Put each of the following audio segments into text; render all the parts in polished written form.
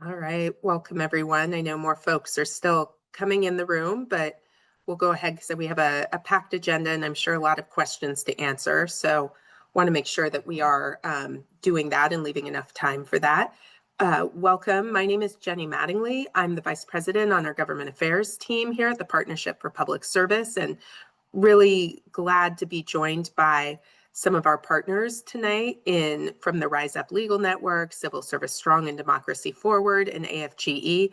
All right, welcome everyone. I know more folks are still coming in the room, but we'll go ahead because we have a packed agenda and I'm sure a lot of questions to answer. So want to make sure that we are doing that and leaving enough time for that. Welcome. My name is Jenny Mattingley. I'm the Vice President on our Government Affairs team here at the Partnership for Public Service, and really glad to be joined by some of our partners tonight from the Rise Up Legal Network, Civil Service Strong and Democracy Forward, and AFGE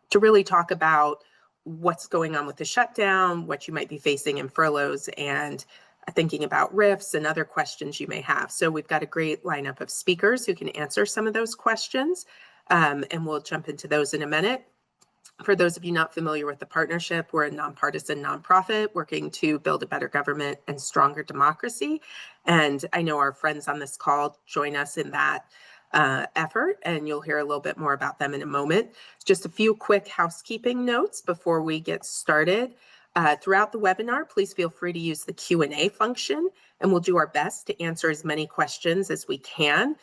to really talk about what's going on with the shutdown, what you might be facing in furloughs, and thinking about RIFs and other questions you may have. So we've got a great lineup of speakers who can answer some of those questions, and we'll jump into those in a minute. For those of you not familiar with the partnership, we're a nonpartisan nonprofit working to build a better government and stronger democracy. And I know our friends on this call join us in that effort, and you'll hear a little bit more about them in a moment. Just a few quick housekeeping notes before we get started. Throughout the webinar, please feel free to use the Q&A function, and we'll do our best to answer as many questions as we can.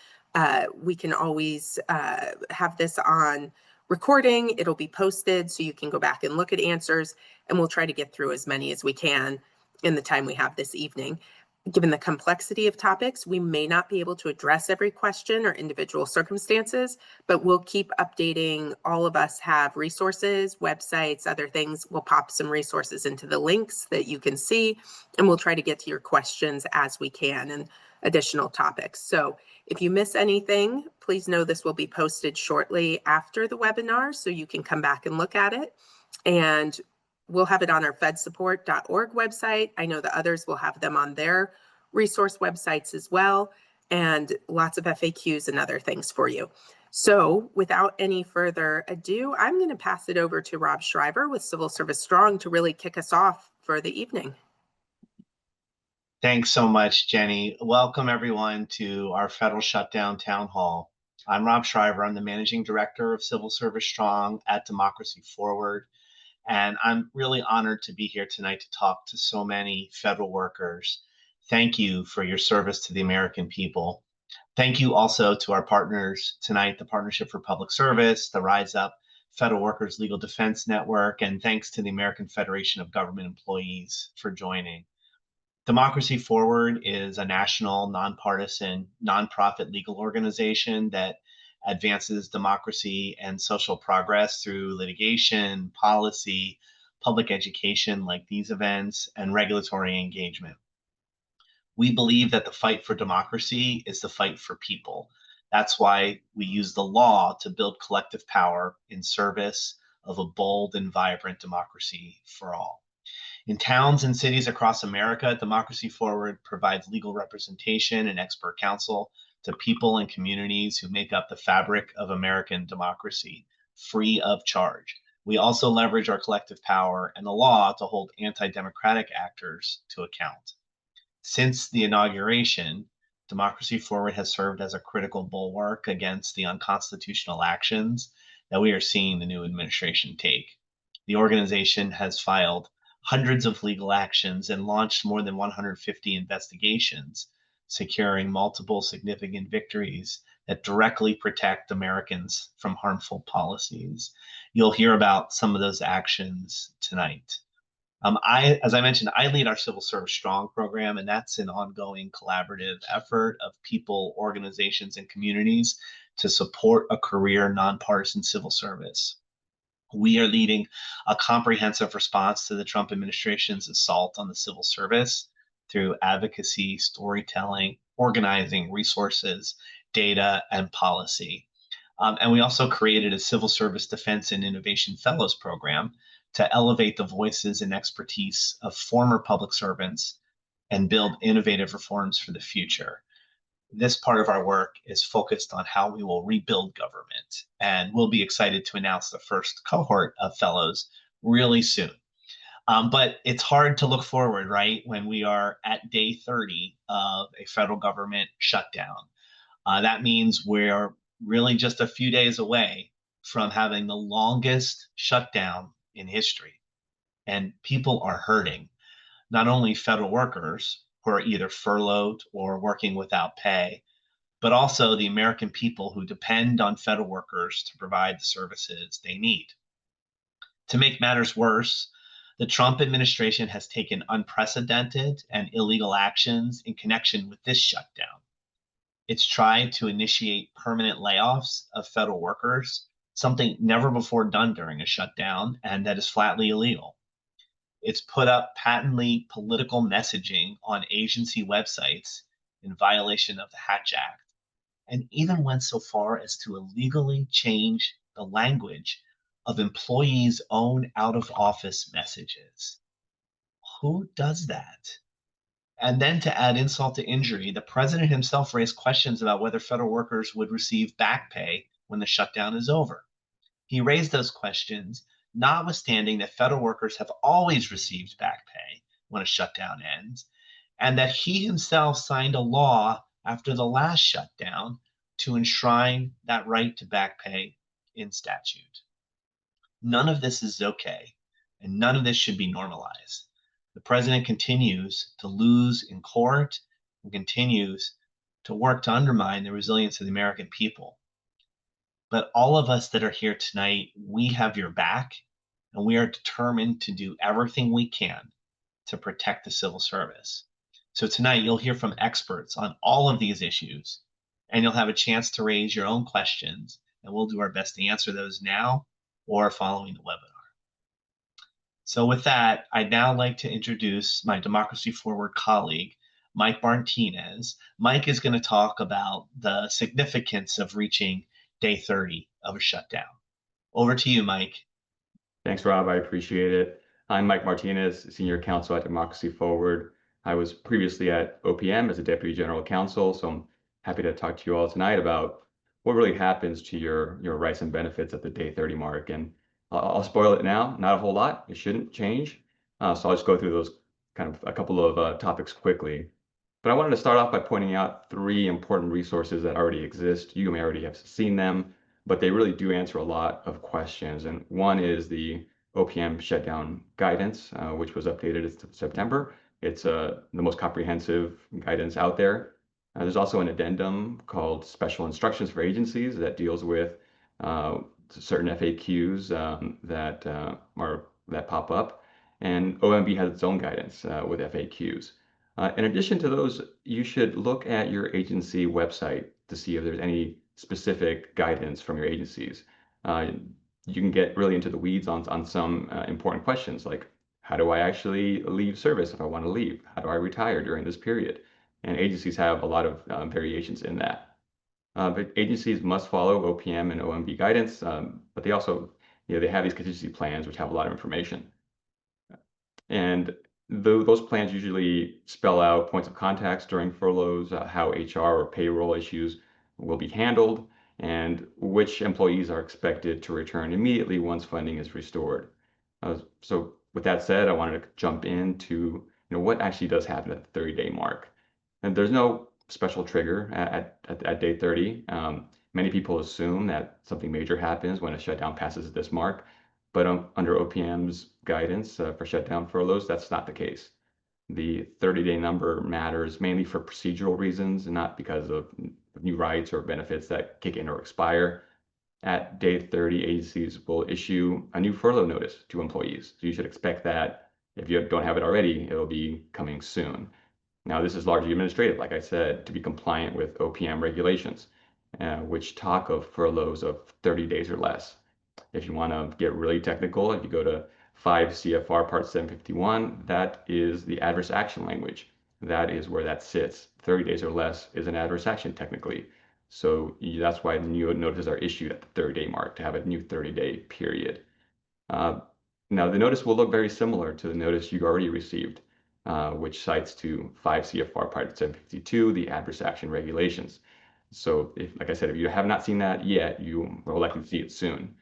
We can always have this on recording. It'll be posted so you can go back and look at answers, and we'll try to get through as many as we can in the time we have this evening. Given the complexity of topics, we may not be able to address every question or individual circumstances, but we'll keep updating. All of us have resources, websites, other things. We'll pop some resources into the links that you can see, and we'll try to get to your questions as we can and additional topics. So if you miss anything, please know this will be posted shortly after the webinar so you can come back and look at it. And we'll have it on our FedSupport.org website. I know the others will have them on their resource websites as well, and lots of FAQs and other things for you. So without any further ado, I'm going to pass it over to Rob Shriver with Civil Service Strong to really kick us off for the evening. Thanks so much, Jenny. Welcome everyone to our Federal Shutdown Town Hall. I'm Rob Shriver. I'm the Managing Director of Civil Service Strong at Democracy Forward. And I'm really honored to be here tonight to talk to so many federal workers. Thank you for your service to the American people. Thank you also to our partners tonight, the Partnership for Public Service, the Rise Up Federal Workers Legal Defense Network, and thanks to the American Federation of Government Employees for joining. Democracy Forward is a national, nonpartisan, nonprofit legal organization that advances democracy and social progress through litigation, policy, public education like these events, and regulatory engagement. We believe that the fight for democracy is the fight for people. That's why we use the law to build collective power in service of a bold and vibrant democracy for all. In towns and cities across America, Democracy Forward provides legal representation and expert counsel to people and communities who make up the fabric of American democracy, free of charge. We also leverage our collective power and the law to hold anti-democratic actors to account. Since the inauguration, Democracy Forward has served as a critical bulwark against the unconstitutional actions that we are seeing the new administration take. The organization has filed hundreds of legal actions and launched more than 150 investigations, securing multiple significant victories that directly protect Americans from harmful policies. You'll hear about some of those actions tonight. As I mentioned, I lead our Civil Service Strong program, and that's an ongoing collaborative effort of people, organizations, and communities to support a career nonpartisan civil service. We are leading a comprehensive response to the Trump administration's assault on the civil service through advocacy, storytelling, organizing, resources, data, and policy. And we also created a Civil Service Defense and Innovation Fellows program to elevate the voices and expertise of former public servants and build innovative reforms for the future. This part of our work is focused on how we will rebuild government, and we'll be excited to announce the first cohort of fellows really soon. But it's hard to look forward, right, when we are at day 30 of a federal government shutdown. That means we're really just a few days away from having the longest shutdown in history, and people are hurting. Not only federal workers who are either furloughed or working without pay, but also the American people who depend on federal workers to provide the services they need. To make matters worse, the Trump administration has taken unprecedented and illegal actions in connection with this shutdown. It's tried to initiate permanent layoffs of federal workers, something never before done during a shutdown, and that is flatly illegal. It's put up patently political messaging on agency websites in violation of the Hatch Act, and even went so far as to illegally change the language of employees' own out-of-office messages. Who does that? And then to add insult to injury, the president himself raised questions about whether federal workers would receive back pay when the shutdown is over. He raised those questions, notwithstanding that federal workers have always received back pay when a shutdown ends, and that he himself signed a law after the last shutdown to enshrine that right to back pay in statute. None of this is okay, and none of this should be normalized. The president continues to lose in court and continues to work to undermine the resilience of the American people. But all of us that are here tonight, we have your back, and we are determined to do everything we can to protect the civil service. So tonight, you'll hear from experts on all of these issues, and you'll have a chance to raise your own questions, and we'll do our best to answer those now or following the webinar. So with that, I'd now like to introduce my Democracy Forward colleague, Mike Martinez. Mike is going to talk about the significance of reaching day 30 of a shutdown. Over to you, Mike. Thanks, Rob. I appreciate it. I'm Mike Martinez, Senior Counsel at Democracy Forward. I was previously at OPM as a Deputy General Counsel, so I'm happy to talk to you all tonight about what really happens to your rights and benefits at the day 30 mark. And I'll spoil it now, not a whole lot. It shouldn't change. So I'll just go through those kind of a couple of topics quickly. But I wanted to start off by pointing out 3 important resources that already exist. You may already have seen them, but they really do answer a lot of questions. And one is the OPM shutdown guidance, which was updated in September. It's the most comprehensive guidance out there. There's also an addendum called Special Instructions for Agencies that deals with certain FAQs that pop up, and OMB has its own guidance with FAQs. In addition to those, you should look at your agency website to see if there's any specific guidance from your agencies. You can get really into the weeds on some important questions, like how do I actually leave service if I want to leave? How do I retire during this period? And agencies have a lot of variations in that. But agencies must follow OPM and OMB guidance, but they also, they have these contingency plans which have a lot of information. And those plans usually spell out points of contacts during furloughs, how HR or payroll issues will be handled, and which employees are expected to return immediately once funding is restored. So with that said, I wanted to jump into what actually does happen at the 30-day mark. And there's no special trigger at day 30. Many people assume that something major happens when a shutdown passes this mark, but under OPM's guidance for shutdown furloughs, that's not the case. The 30-day number matters mainly for procedural reasons and not because of new rights or benefits that kick in or expire. At day 30, agencies will issue a new furlough notice to employees. So you should expect that. If you don't have it already, it'll be coming soon. Now, this is largely administrative, like I said, to be compliant with OPM regulations, which talk of furloughs of 30 days or less. If you want to get really technical, if you go to 5 CFR Part 751, that is the adverse action language. That is where that sits. 30 days or less is an adverse action technically. So that's why new notices are issued at the 30-day mark, to have a new 30-day period. Now, the notice will look very similar to the notice you already received, which cites to 5 CFR Part 752, the adverse action regulations. So like I said, if you have not seen that yet, you will likely see it soon.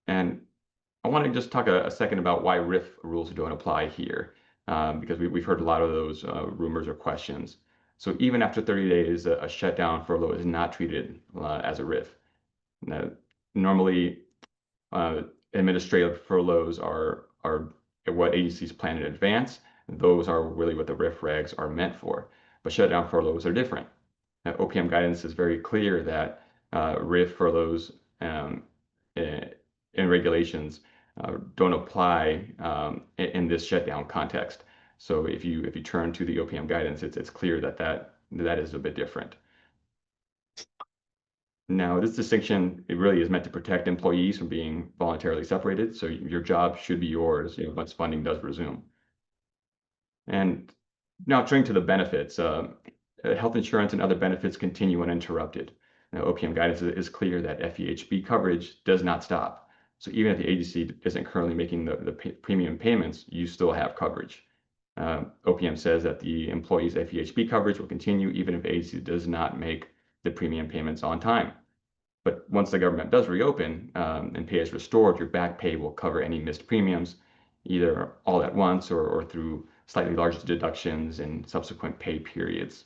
And I want to just talk a second about why RIF rules don't apply here, because we've heard a lot of those rumors or questions. So even after 30 days, a shutdown furlough is not treated as a RIF. Now, normally, administrative furloughs are what agencies plan in advance. Those are really what the RIF regs are meant for. But shutdown furloughs are different. OPM guidance is very clear that RIF furloughs and regulations don't apply in this shutdown context. So if you turn to the OPM guidance, it's clear that that is a bit different. Now, this distinction, it really is meant to protect employees from being voluntarily separated. So your job should be yours, once funding does resume. And now turning to the benefits, health insurance and other benefits continue uninterrupted. Now, OPM guidance is clear that FEHB coverage does not stop. So even if the agency isn't currently making the premium payments, you still have coverage. OPM says that the employee's FEHB coverage will continue even if the agency does not make the premium payments on time. But once the government does reopen and pay is restored, your back pay will cover any missed premiums, either all at once or through slightly larger deductions in subsequent pay periods.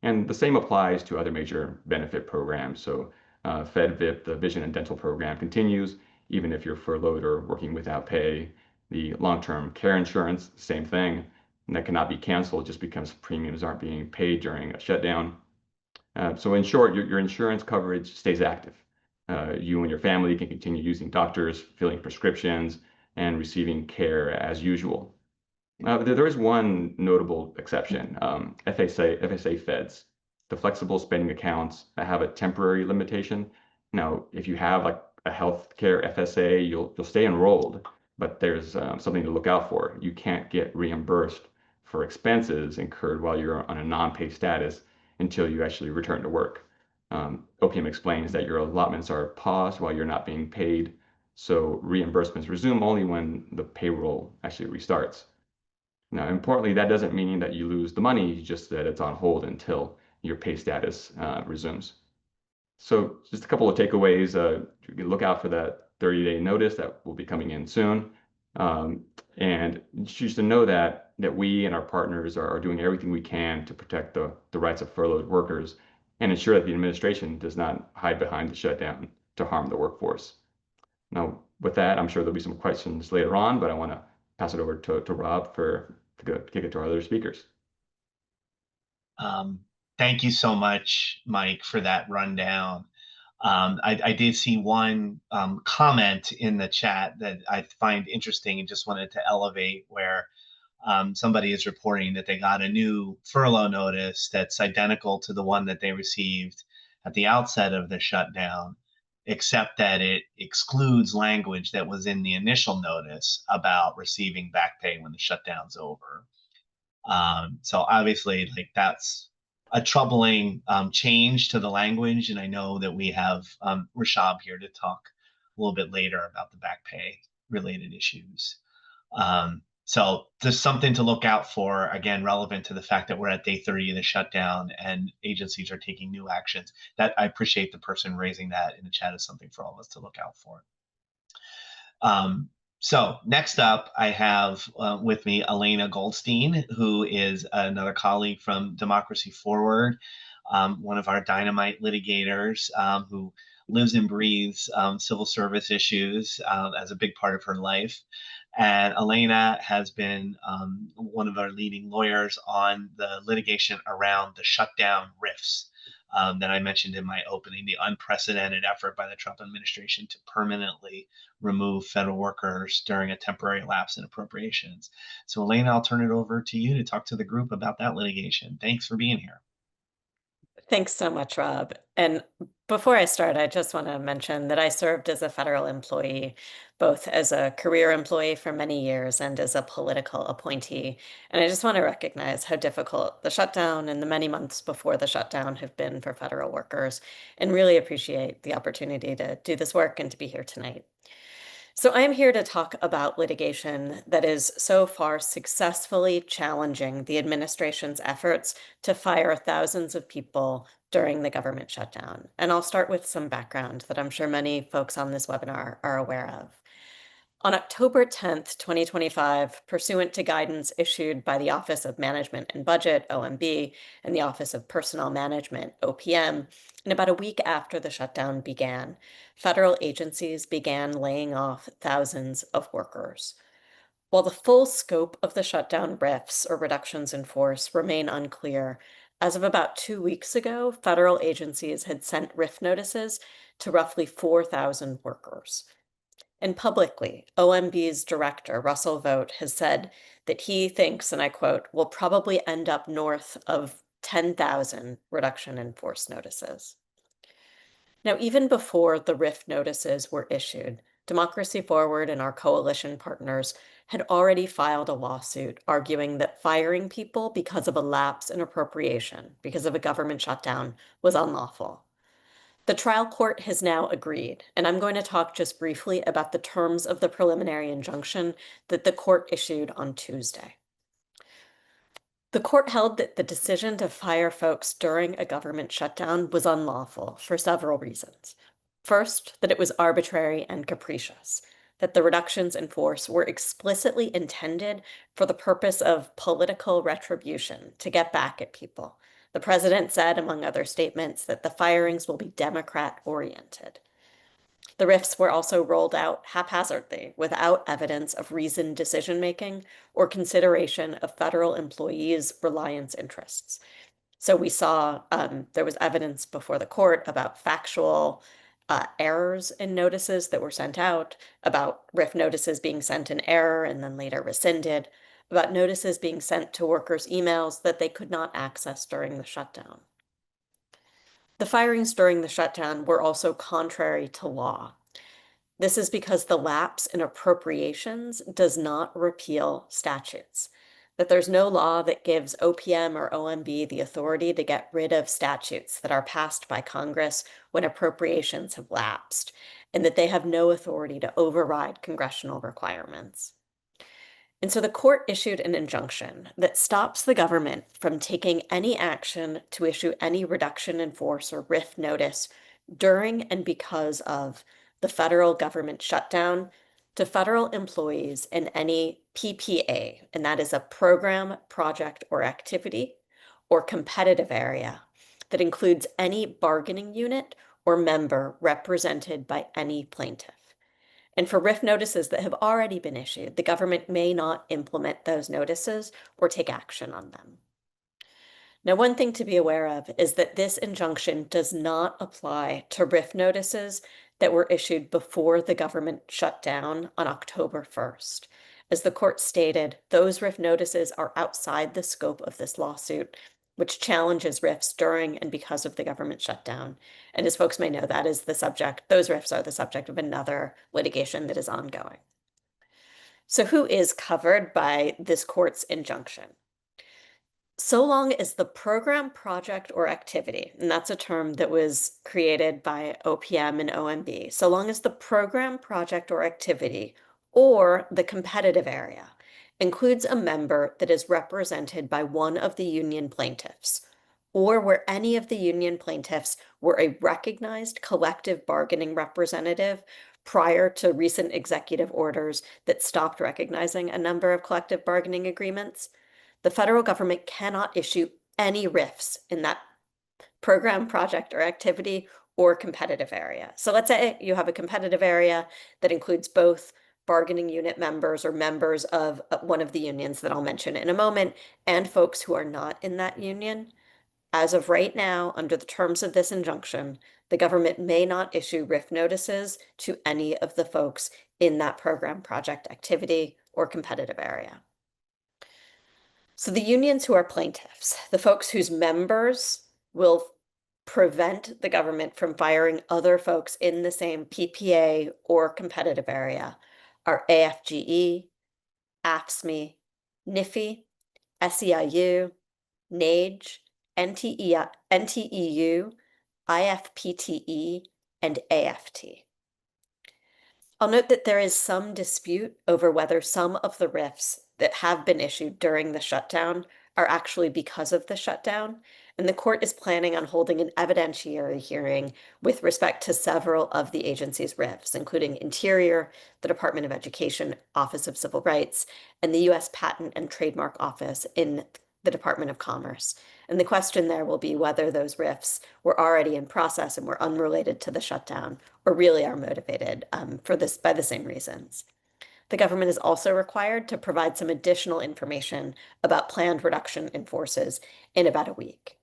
And the same applies to other major benefit programs. So FedVIP, the vision and dental program, continues even if you're furloughed or working without pay. The long-term care insurance, same thing, and that cannot be canceled just because premiums aren't being paid during a shutdown. So in short, your insurance coverage stays active. You and your family can continue using doctors, filling prescriptions, and receiving care as usual. There is one notable exception, FSA feds. The flexible spending accounts have a temporary limitation. Now, if you have like a healthcare FSA, you'll stay enrolled, but there's something to look out for. You can't get reimbursed for expenses incurred while you're on a non-pay status until you actually return to work. OPM explains that your allotments are paused while you're not being paid, so reimbursements resume only when the payroll actually restarts. Now, importantly, that doesn't mean that you lose the money, just that it's on hold until your pay status resumes. So just a couple of takeaways. You can look out for that 30-day notice that will be coming in soon. And just to know that we and our partners are doing everything we can to protect the rights of furloughed workers and ensure that the administration does not hide behind the shutdown to harm the workforce. Now, with that, I'm sure there'll be some questions later on, but I want to pass it over to Rob to kick it to our other speakers. Thank you so much, Mike, for that rundown. I did see one comment in the chat that I find interesting and just wanted to elevate, where somebody is reporting that they got a new furlough notice that's identical to the one that they received at the outset of the shutdown, except that it excludes language that was in the initial notice about receiving back pay when the shutdown's over. So obviously, like, that's a troubling change to the language, and I know that we have Rushab here to talk a little bit later about the back pay related issues. So just something to look out for, again, relevant to the fact that we're at day 30 of the shutdown and agencies are taking new actions. That I appreciate the person raising that in the chat as something for all of us to look out for. So next up, I have with me Elena Goldstein, who is another colleague from Democracy Forward, one of our dynamite litigators who lives and breathes civil service issues as a big part of her life. And Elena has been one of our leading lawyers on the litigation around the shutdown RIFs that I mentioned in my opening, the unprecedented effort by the Trump administration to permanently remove federal workers during a temporary lapse in appropriations. So Elena, I'll turn it over to you to talk to the group about that litigation. Thanks for being here. Thanks so much, Rob. And before I start, I just want to mention that I served as a federal employee, both as a career employee for many years and as a political appointee. And I just want to recognize how difficult the shutdown and the many months before the shutdown have been for federal workers, and really appreciate the opportunity to do this work and to be here tonight. So I am here to talk about litigation that is so far successfully challenging the administration's efforts to fire thousands of people during the government shutdown. And I'll start with some background that I'm sure many folks on this webinar are aware of. On October 10th, 2025, pursuant to guidance issued by the Office of Management and Budget, OMB, and the Office of Personnel Management, OPM, and about a week after the shutdown began, federal agencies began laying off thousands of workers. While the full scope of the shutdown RIFs, or reductions in force, remain unclear, as of about 2 weeks ago, federal agencies had sent RIF notices to roughly 4,000 workers. And publicly, OMB's director, Russell Vogt, has said that he thinks, and I quote, "will probably end up north of 10,000 reduction in force notices." Now, even before the RIF notices were issued, Democracy Forward and our coalition partners had already filed a lawsuit arguing that firing people because of a lapse in appropriation, because of a government shutdown, was unlawful. The trial court has now agreed, and I'm going to talk just briefly about the terms of the preliminary injunction that the court issued on Tuesday. The court held that the decision to fire folks during a government shutdown was unlawful for several reasons. First, that it was arbitrary and capricious, that the reductions in force were explicitly intended for the purpose of political retribution, to get back at people. The president said, among other statements, that the firings will be Democrat-oriented. The RIFs were also rolled out haphazardly, without evidence of reasoned decision-making or consideration of federal employees' reliance interests. So we saw there was evidence before the court about factual errors in notices that were sent out, about RIF notices being sent in error and then later rescinded, about notices being sent to workers' emails that they could not access during the shutdown. The firings during the shutdown were also contrary to law. This is because the lapse in appropriations does not repeal statutes, that there's no law that gives OPM or OMB the authority to get rid of statutes that are passed by Congress when appropriations have lapsed, and that they have no authority to override congressional requirements. And so the court issued an injunction that stops the government from taking any action to issue any reduction in force or RIF notice during and because of the federal government shutdown to federal employees in any PPA, and that is a program, project, or activity, or competitive area that includes any bargaining unit or member represented by any plaintiff. And for RIF notices that have already been issued, the government may not implement those notices or take action on them. Now, one thing to be aware of is that this injunction does not apply to RIF notices that were issued before the government shut down on October 1st. As the court stated, those RIF notices are outside the scope of this lawsuit, which challenges RIFs during and because of the government shutdown. And as folks may know, that is the subject, those RIFs are the subject of another litigation that is ongoing. So who is covered by this court's injunction? So long as the program, project, or activity, and that's a term that was created by OPM and OMB, so long as the program, project, or activity, or the competitive area, includes a member that is represented by one of the union plaintiffs, or where any of the union plaintiffs were a recognized collective bargaining representative prior to recent executive orders that stopped recognizing a number of collective bargaining agreements, the federal government cannot issue any RIFs in that program, project, or activity or competitive area. So let's say you have a competitive area that includes both bargaining unit members or members of one of the unions that I'll mention in a moment, and folks who are not in that union. As of right now, under the terms of this injunction, the government may not issue RIF notices to any of the folks in that program, project, activity, or competitive area. So the unions who are plaintiffs, the folks whose members will prevent the government from firing other folks in the same PPA or competitive area, are AFGE, AFSCME, NIFI, SEIU, NAGE, NTEU, IFPTE, and AFT. I'll note that there is some dispute over whether some of the RIFs that have been issued during the shutdown are actually because of the shutdown, and the court is planning on holding an evidentiary hearing with respect to several of the agency's RIFs, including Interior, the Department of Education, Office of Civil Rights, and the U.S. Patent and Trademark Office in the Department of Commerce. And the question there will be whether those RIFs were already in process and were unrelated to the shutdown, or really are motivated by the same reasons. The government is also required to provide some additional information about planned reduction in forces in about a week.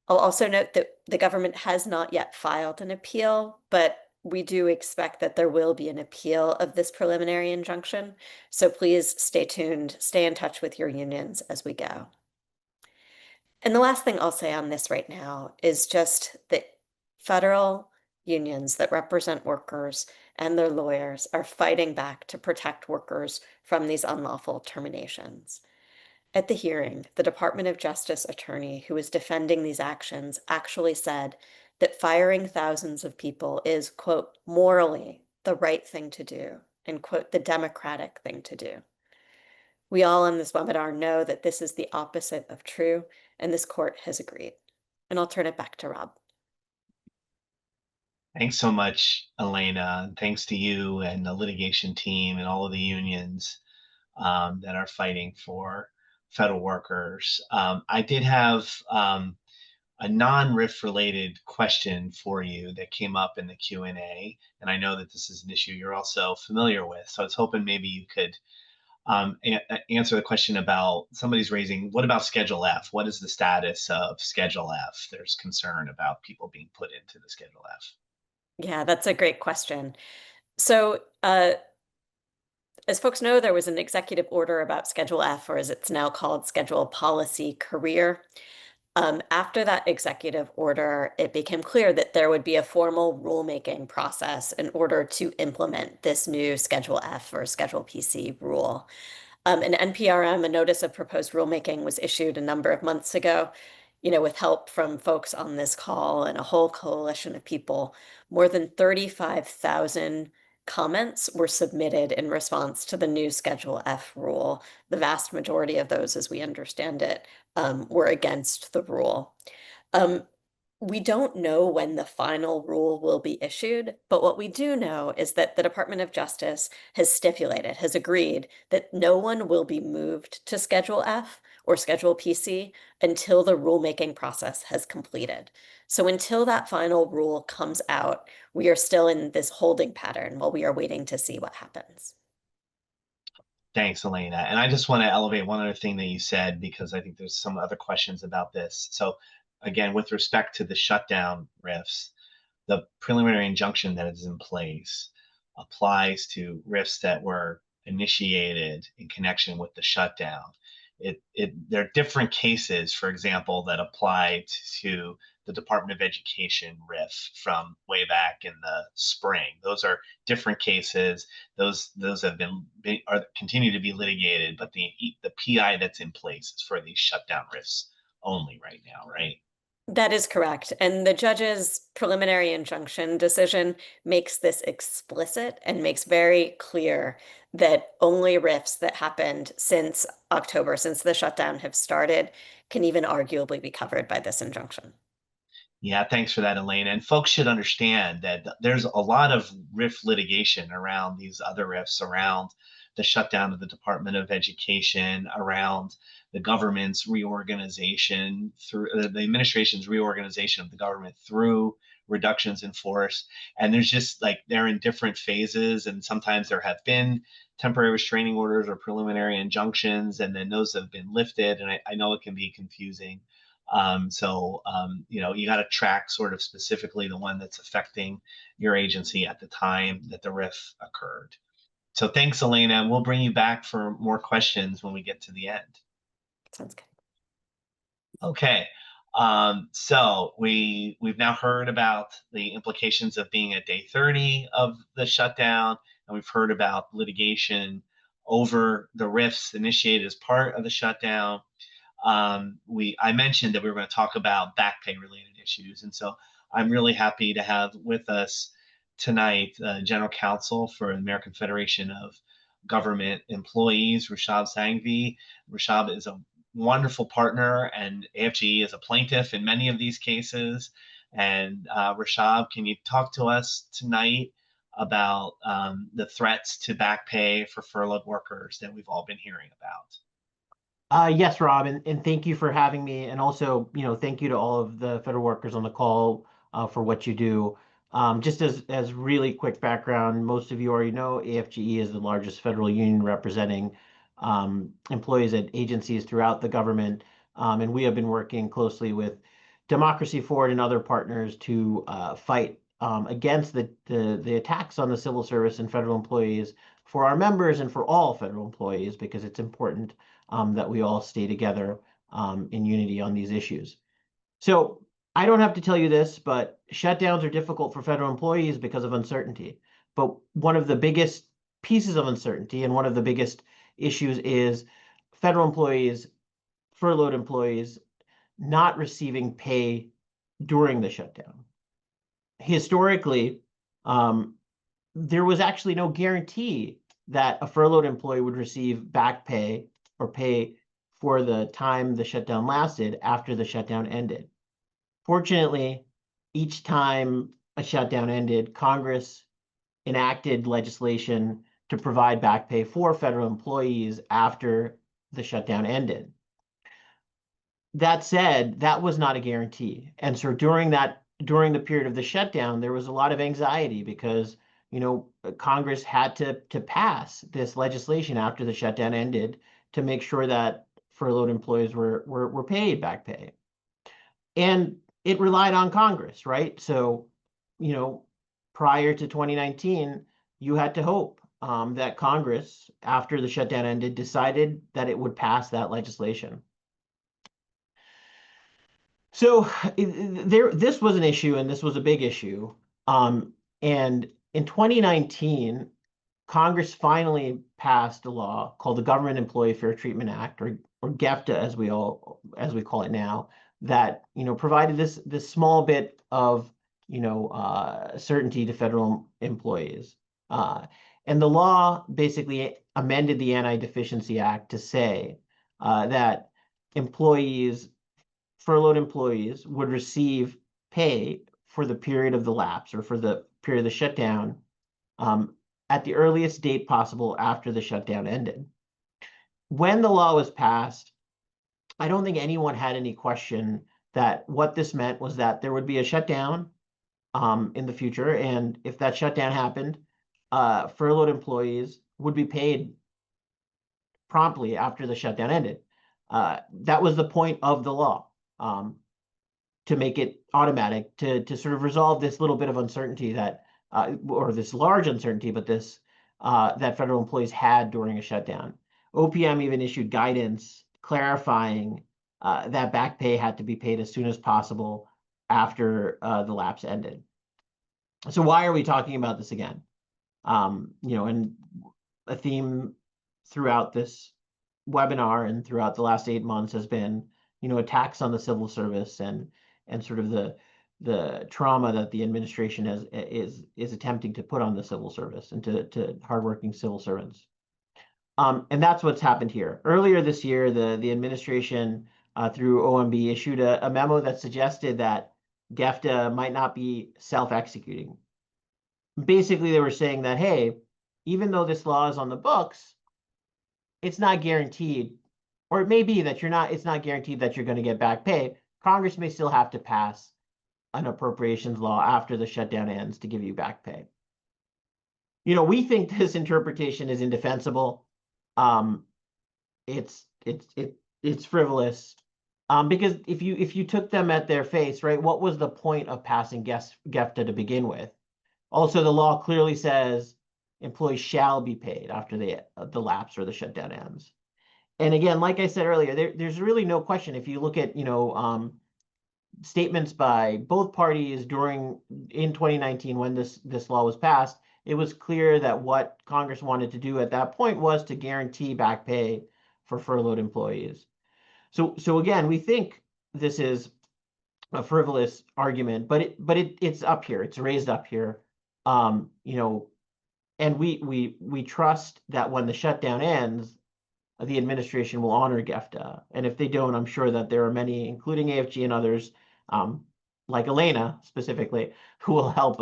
I'll also note that the government has not yet filed an appeal, but we do expect that there will be an appeal of this preliminary injunction. So please stay tuned, stay in touch with your unions as we go. And the last thing I'll say on this right now is just that federal unions that represent workers and their lawyers are fighting back to protect workers from these unlawful terminations. At the hearing, the Department of Justice attorney who was defending these actions actually said that firing thousands of people is, quote, morally the right thing to do, and, quote, the democratic thing to do. We all in this webinar know that this is the opposite of true, and this court has agreed. And I'll turn it back to Rob. Thanks so much, Elena. And thanks to you and the litigation team and all of the unions that are fighting for federal workers. I did have a non-RIF related question for you that came up in the Q&A, and I know that this is an issue you're also familiar with. So I was hoping maybe you could answer the question about somebody's raising, what about Schedule F? What is the status of Schedule F? There's concern about people being put into the Schedule F. Yeah, that's a great question. So as folks know, there was an executive order about Schedule F, or as it's now called, Schedule Policy Career. After that executive order, it became clear that there would be a formal rulemaking process in order to implement this new Schedule F or Schedule PC rule. An NPRM, a notice of proposed rulemaking, was issued a number of months ago, with help from folks on this call and a whole coalition of people. More than 35,000 comments were submitted in response to the new Schedule F rule. The vast majority of those, as we understand it, were against the rule. We don't know when the final rule will be issued, but what we do know is that the Department of Justice has agreed that no one will be moved to Schedule F or Schedule PC until the rulemaking process has completed. So until that final rule comes out, we are still in this holding pattern while we are waiting to see what happens. Thanks, Elena. And I just want to elevate one other thing that you said, because I think there's some other questions about this. So again, with respect to the shutdown RIFs, the preliminary injunction that is in place applies to RIFs that were initiated in connection with the shutdown. There are different cases, for example, that apply to the Department of Education RIF from way back in the spring. Those are different cases. Those have continue to be litigated, but the PI that's in place is for these shutdown RIFs only right now, right? That is correct. And the judge's preliminary injunction decision makes this explicit and makes very clear that only RIFs that happened since October, since the shutdown have started, can even arguably be covered by this injunction. Yeah, thanks for that, Elena. And folks should understand that there's a lot of RIF litigation around these other RIFs, around the shutdown of the Department of Education, around the government's reorganization, through the administration's reorganization of the government through reductions in force. And there's just they're in different phases. And sometimes there have been temporary restraining orders or preliminary injunctions, and then those have been lifted. And I know it can be confusing. You got to track sort of specifically the one that's affecting your agency at the time that the RIF occurred. So thanks, Elena. We'll bring you back for more questions when we get to the end. Sounds good. Okay. So we've now heard about the implications of being at day 30 of the shutdown, and we've heard about litigation over the RIFs initiated as part of the shutdown. I mentioned that we were going to talk about back pay related issues. And so I'm really happy to have with us tonight, General Counsel for the American Federation of Government Employees, Rushab Sanghvi. Rushab is a wonderful partner, and AFGE is a plaintiff in many of these cases. And Rushab, can you talk to us tonight about the threats to back pay for furloughed workers that we've all been hearing about? Yes, Rob, and thank you for having me. And also, thank you to all of the federal workers on the call for what you do. Just as really quick background, most of you already know AFGE is the largest federal union representing employees at agencies throughout the government. And we have been working closely with Democracy Forward and other partners to fight against the attacks on the civil service and federal employees for our members and for all federal employees, because it's important that we all stay together in unity on these issues. So I don't have to tell you this, but shutdowns are difficult for federal employees because of uncertainty. But one of the biggest pieces of uncertainty and one of the biggest issues is federal employees, furloughed employees, not receiving pay during the shutdown. Historically, there was actually no guarantee that a furloughed employee would receive back pay or pay for the time the shutdown lasted after the shutdown ended. Fortunately, each time a shutdown ended, Congress enacted legislation to provide back pay for federal employees after the shutdown ended. That said, that was not a guarantee. And so during the period of the shutdown, there was a lot of anxiety because, Congress had to pass this legislation after the shutdown ended to make sure that furloughed employees were paid back pay. And it relied on Congress, right? So, prior to 2019, you had to hope that Congress, after the shutdown ended, decided that it would pass that legislation. So this was an issue, and this was a big issue. And in 2019, Congress finally passed a law called the Government Employee Fair Treatment Act, or GEFTA, as we call it now, that provided this small bit of certainty to federal employees. And the law basically amended the Anti-Deficiency Act to say that furloughed employees would receive pay for the period of the lapse or for the period of the shutdown at the earliest date possible after the shutdown ended. When the law was passed, I don't think anyone had any question that what this meant was that there would be a shutdown in the future, and if that shutdown happened, furloughed employees would be paid promptly after the shutdown ended. That was the point of the law, to make it automatic, to sort of resolve this little bit of uncertainty that, or this large uncertainty, but this that federal employees had during a shutdown. OPM even issued guidance clarifying that back pay had to be paid as soon as possible after the lapse ended. So why are we talking about this again? And a theme throughout this webinar and throughout the last 8 months has been, attacks on the civil service and sort of the trauma that the administration is attempting to put on the civil service and to hardworking civil servants. And that's what's happened here. Earlier this year, the administration through OMB issued a memo that suggested that GEFTA might not be self-executing. Basically, they were saying that, hey, even though this law is on the books, it's not guaranteed, or it may be that it's not guaranteed that you're going to get back pay. Congress may still have to pass an appropriations law after the shutdown ends to give you back pay. We think this interpretation is indefensible. It's frivolous. Because if you took them at their face, right, what was the point of passing GEFTA to begin with? Also, the law clearly says employees shall be paid after the lapse or the shutdown ends. And again, like I said earlier, there's really no question. If you look at statements by both parties in 2019 when this law was passed, it was clear that what Congress wanted to do at that point was to guarantee back pay for furloughed employees. So again, we think this is a frivolous argument, but it's up here. It's raised up here, and we trust that when the shutdown ends, the administration will honor GEFTA. And if they don't, I'm sure that there are many, including AFGE and others, like Elena specifically, who will help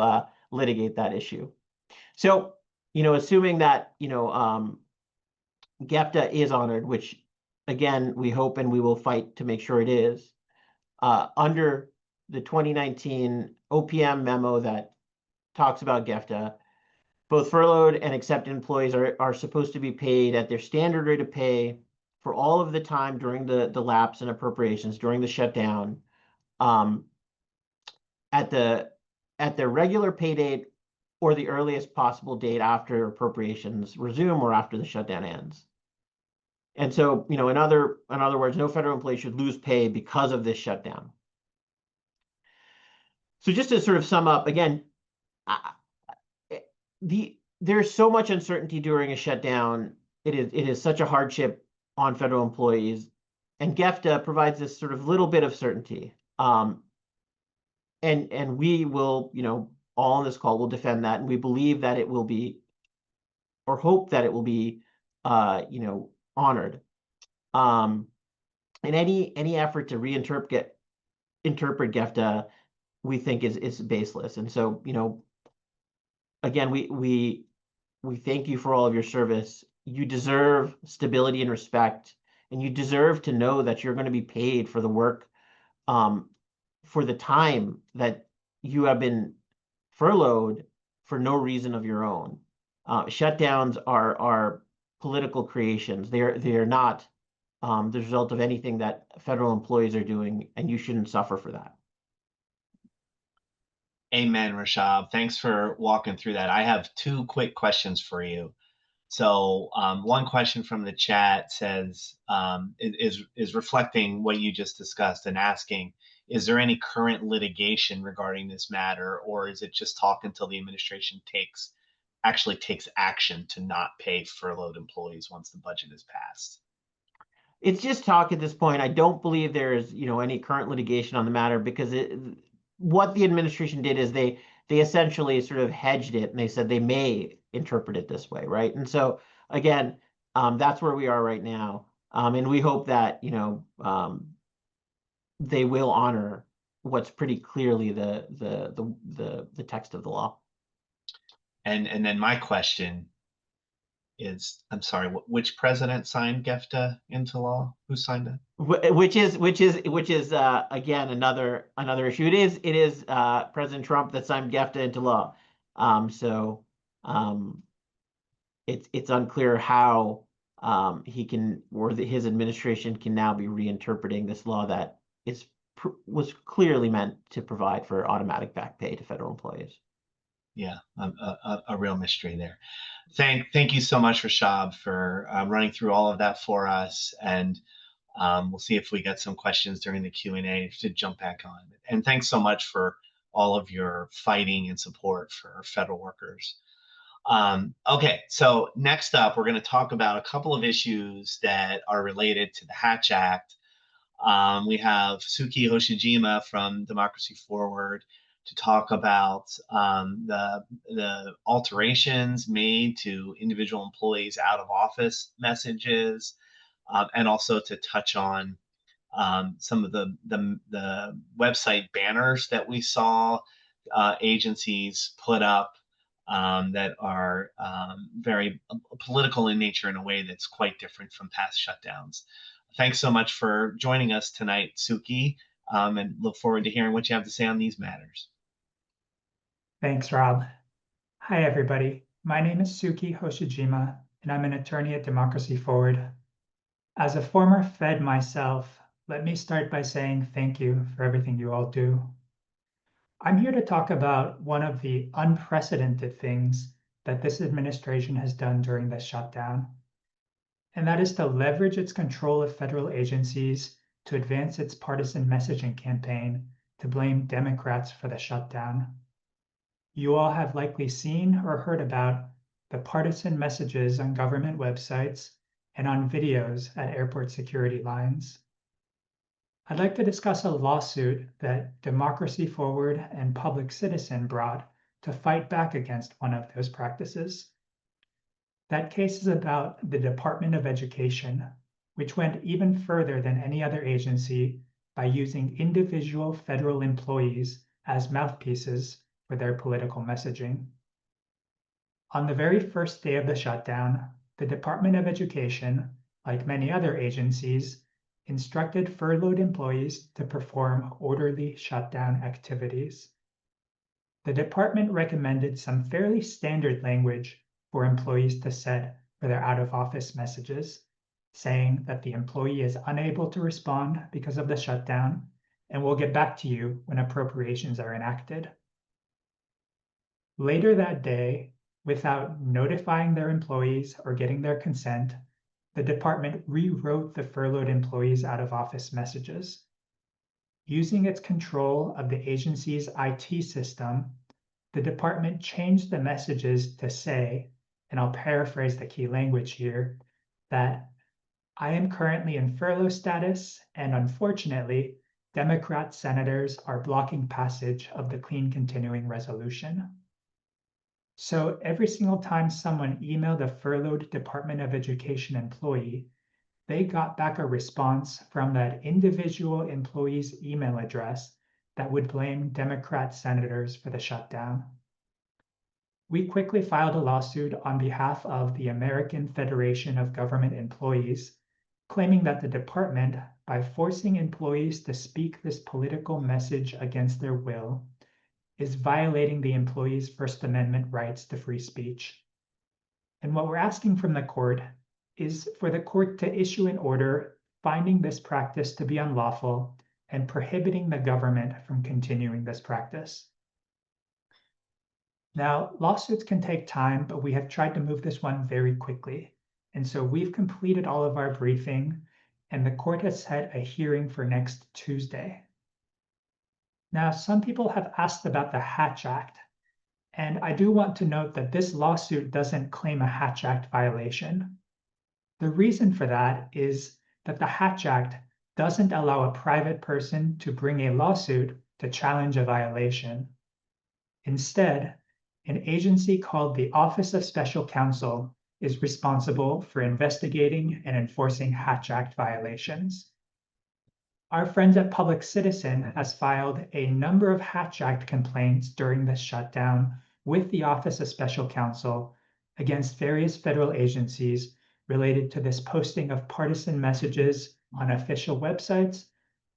litigate that issue. So, assuming that GEFTA is honored, which again, we hope and we will fight to make sure it is, under the 2019 OPM memo that talks about GEFTA, both furloughed and accepted employees are supposed to be paid at their standard rate of pay for all of the time during the lapse and appropriations during the shutdown, at the regular pay date or the earliest possible date after appropriations resume or after the shutdown ends. And so, in other words, no federal employee should lose pay because of this shutdown. So just to sort of sum up, again, there's so much uncertainty during a shutdown. It is such a hardship on federal employees, and GEFTA provides this sort of little bit of certainty. And we will, all on this call will defend that, and we believe that it will be, or hope that it will be, honored. And any effort to interpret GEFTA, we think is baseless. And so, again, we thank you for all of your service. You deserve stability and respect, and you deserve to know that you're going to be paid for the work, for the time that you have been furloughed for no reason of your own. Shutdowns are political creations. They are not the result of anything that federal employees are doing, and you shouldn't suffer for that. Amen, Rushab. Thanks for walking through that. I have two quick questions for you. So one question from the chat says, is reflecting what you just discussed and asking, is there any current litigation regarding this matter, or is it just talk until the administration actually takes action to not pay furloughed employees once the budget is passed? It's just talk at this point. I don't believe there is, any current litigation on the matter, because what the administration did is they essentially sort of hedged it, and they said they may interpret it this way, right? And so again, that's where we are right now, and we hope that they will honor what's pretty clearly the text of the law. And then my question is, I'm sorry, which president signed GEFTA into law? Who signed it? Which is again another issue. It is President Trump that signed GEFTA into law. So it's unclear how he can, or his administration can now be reinterpreting this law that was clearly meant to provide for automatic back pay to federal employees. Yeah, a real mystery there. Thank you so much, Rushab, for running through all of that for us. And we'll see if we get some questions during the Q&A to jump back on. And thanks so much for all of your fighting and support for federal workers. Okay, so next up, we're going to talk about a couple of issues that are related to the Hatch Act. We have Tsuki Hoshijima from Democracy Forward to talk about the alterations made to individual employees' out of office messages, and also to touch on some of the website banners that we saw agencies put up that are very political in nature in a way that's quite different from past shutdowns. Thanks so much for joining us tonight, Tsuki, and look forward to hearing what you have to say on these matters. Thanks, Rob. Hi, everybody. My name is Tsuki Hoshijima, and I'm an attorney at Democracy Forward. As a former Fed myself, let me start by saying thank you for everything you all do. I'm here to talk about one of the unprecedented things that this administration has done during the shutdown, and that is to leverage its control of federal agencies to advance its partisan messaging campaign to blame Democrats for the shutdown. You all have likely seen or heard about the partisan messages on government websites and on videos at airport security lines. I'd like to discuss a lawsuit that Democracy Forward and Public Citizen brought to fight back against one of those practices. That case is about the Department of Education, which went even further than any other agency by using individual federal employees as mouthpieces for their political messaging. On the very first day of the shutdown, the Department of Education, like many other agencies, instructed furloughed employees to perform orderly shutdown activities. The department recommended some fairly standard language for employees to set for their out-of-office messages, saying that the employee is unable to respond because of the shutdown and we'll get back to you when appropriations are enacted. Later that day, without notifying their employees or getting their consent, the department rewrote the furloughed employees out of office messages. Using its control of the agency's IT system, the department changed the messages to say, and I'll paraphrase the key language here, that I am currently in furlough status, and unfortunately, Democrat senators are blocking passage of the Clean Continuing Resolution. So every single time someone emailed a furloughed Department of Education employee, they got back a response from that individual employee's email address that would blame Democrat senators for the shutdown. We quickly filed a lawsuit on behalf of the American Federation of Government Employees, claiming that the department, by forcing employees to speak this political message against their will, is violating the employees' First Amendment rights to free speech. And what we're asking from the court is for the court to issue an order finding this practice to be unlawful and prohibiting the government from continuing this practice. Now, lawsuits can take time, but we have tried to move this one very quickly. And so we've completed all of our briefing, and the court has set a hearing for next Tuesday. Now, some people have asked about the Hatch Act, and I do want to note that this lawsuit doesn't claim a Hatch Act violation. The reason for that is that the Hatch Act doesn't allow a private person to bring a lawsuit to challenge a violation. Instead, an agency called the Office of Special Counsel is responsible for investigating and enforcing Hatch Act violations. Our friends at Public Citizen has filed a number of Hatch Act complaints during this shutdown with the Office of Special Counsel against various federal agencies related to this posting of partisan messages on official websites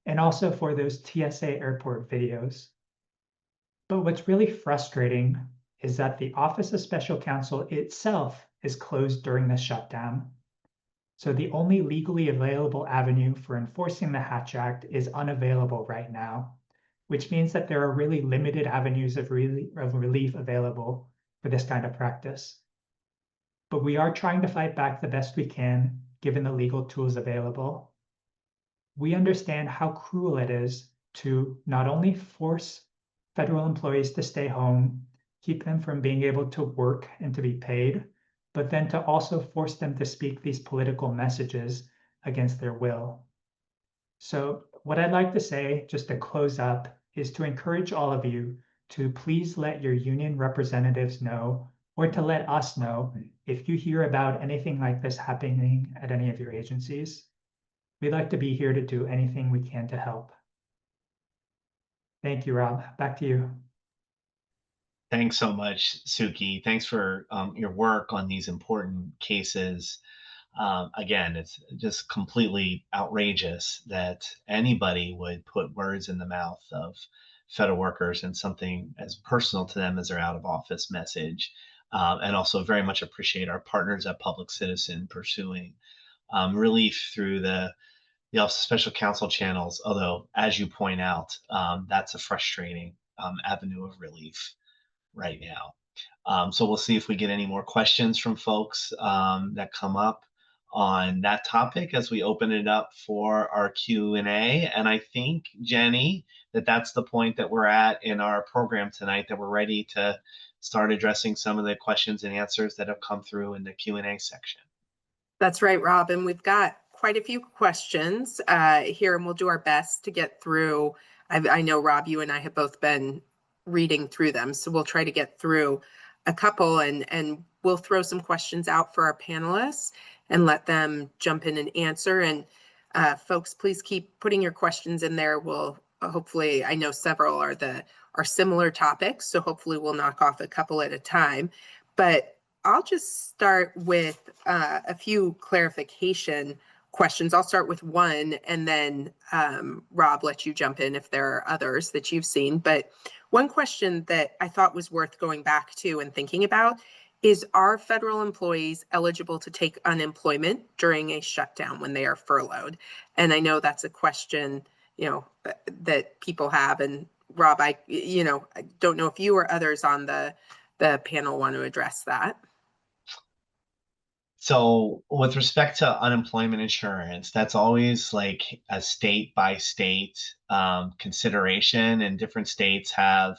and also for those TSA airport videos. But what's really frustrating is that the Office of Special Counsel itself is closed during the shutdown. So the only legally available avenue for enforcing the Hatch Act is unavailable right now, which means that there are really limited avenues of relief available for this kind of practice. But we are trying to fight back the best we can, given the legal tools available. We understand how cruel it is to not only force federal employees to stay home, keep them from being able to work and to be paid, but then to also force them to speak these political messages against their will. So what I'd like to say, just to close up, is to encourage all of you to please let your union representatives know, or to let us know if you hear about anything like this happening at any of your agencies. We'd like to be here to do anything we can to help. Thank you, Rob. Back to you. Thanks so much, Tsuki. Thanks for your work on these important cases. Again, it's just completely outrageous that anybody would put words in the mouth of federal workers and something as personal to them as their out of office message. And also very much appreciate our partners at Public Citizen pursuing relief through the Office of Special Counsel channels. Although, as you point out, that's a frustrating avenue of relief right now. So we'll see if we get any more questions from folks that come up on that topic as we open it up for our Q&A. And I think, Jenny, that's the point that we're at in our program tonight, that we're ready to start addressing some of the questions and answers that have come through in the Q&A section. That's right, Rob. And we've got quite a few questions here, and we'll do our best to get through. I know, Rob, you and I have both been reading through them, so we'll try to get through a couple, and we'll throw some questions out for our panelists and let them jump in and answer. And folks, please keep putting your questions in there. We'll hopefully, I know several are similar topics, so hopefully we'll knock off a couple at a time. But I'll just start with a few clarification questions. I'll start with one, and then Rob, let you jump in if there are others that you've seen. But one question that I thought was worth going back to and thinking about is, are federal employees eligible to take unemployment during a shutdown when they are furloughed? And I know that's a question that people have. And Rob, I don't know if you or others on the panel want to address that. So with respect to unemployment insurance, that's always like a state by state consideration, and different states have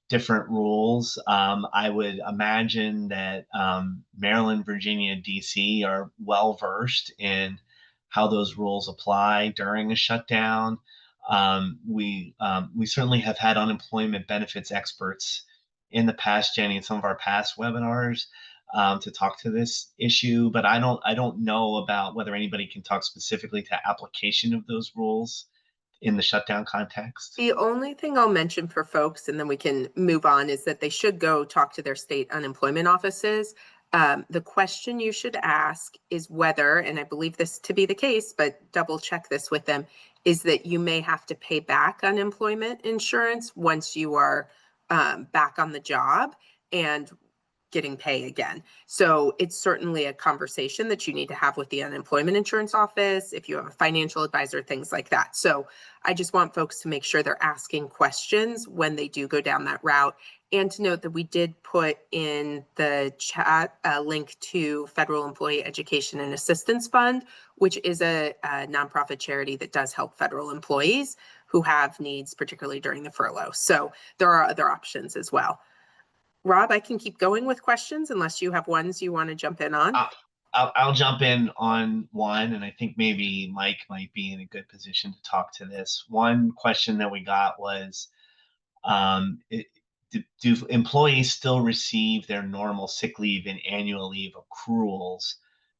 different rules. I would imagine that Maryland, Virginia, DC are well versed in how those rules apply during a shutdown. We certainly have had unemployment benefits experts in the past, Jenny, in some of our past webinars to talk to this issue, but I don't know about whether anybody can talk specifically to application of those rules in the shutdown context. The only thing I'll mention for folks, and then we can move on, is that they should go talk to their state unemployment offices. The question you should ask is whether, and I believe this to be the case, but double check this with them, is that you may have to pay back unemployment insurance once you are back on the job and getting pay again. So it's certainly a conversation that you need to have with the unemployment insurance office, if you have a financial advisor, things like that. So I just want folks to make sure they're asking questions when they do go down that route. And to note that we did put in the chat a link to Federal Employee Education and Assistance Fund, which is a nonprofit charity that does help federal employees who have needs, particularly during the furlough. So there are other options as well. Rob, I can keep going with questions unless you have ones you want to jump in on. I'll jump in on one, and I think maybe Mike might be in a good position to talk to this. One question that we got was, do employees still receive their normal sick leave and annual leave accruals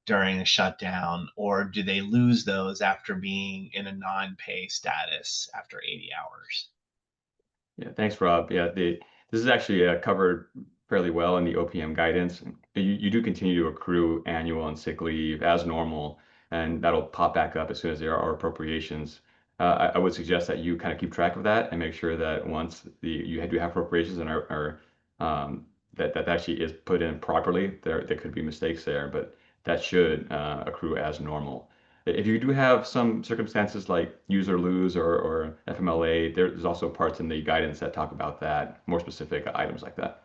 during a shutdown, or do they lose those after being in a non-pay status after 80 hours? Yeah, thanks, Rob. Yeah, this is actually covered fairly well in the OPM guidance. You do continue to accrue annual and sick leave as normal, and that'll pop back up as soon as there are appropriations. I would suggest that you kind of keep track of that and make sure that once you do have appropriations and that actually is put in properly. There could be mistakes there, but that should accrue as normal. If you do have some circumstances like use or lose or FMLA, there's also parts in the guidance that talk about that, more specific items like that.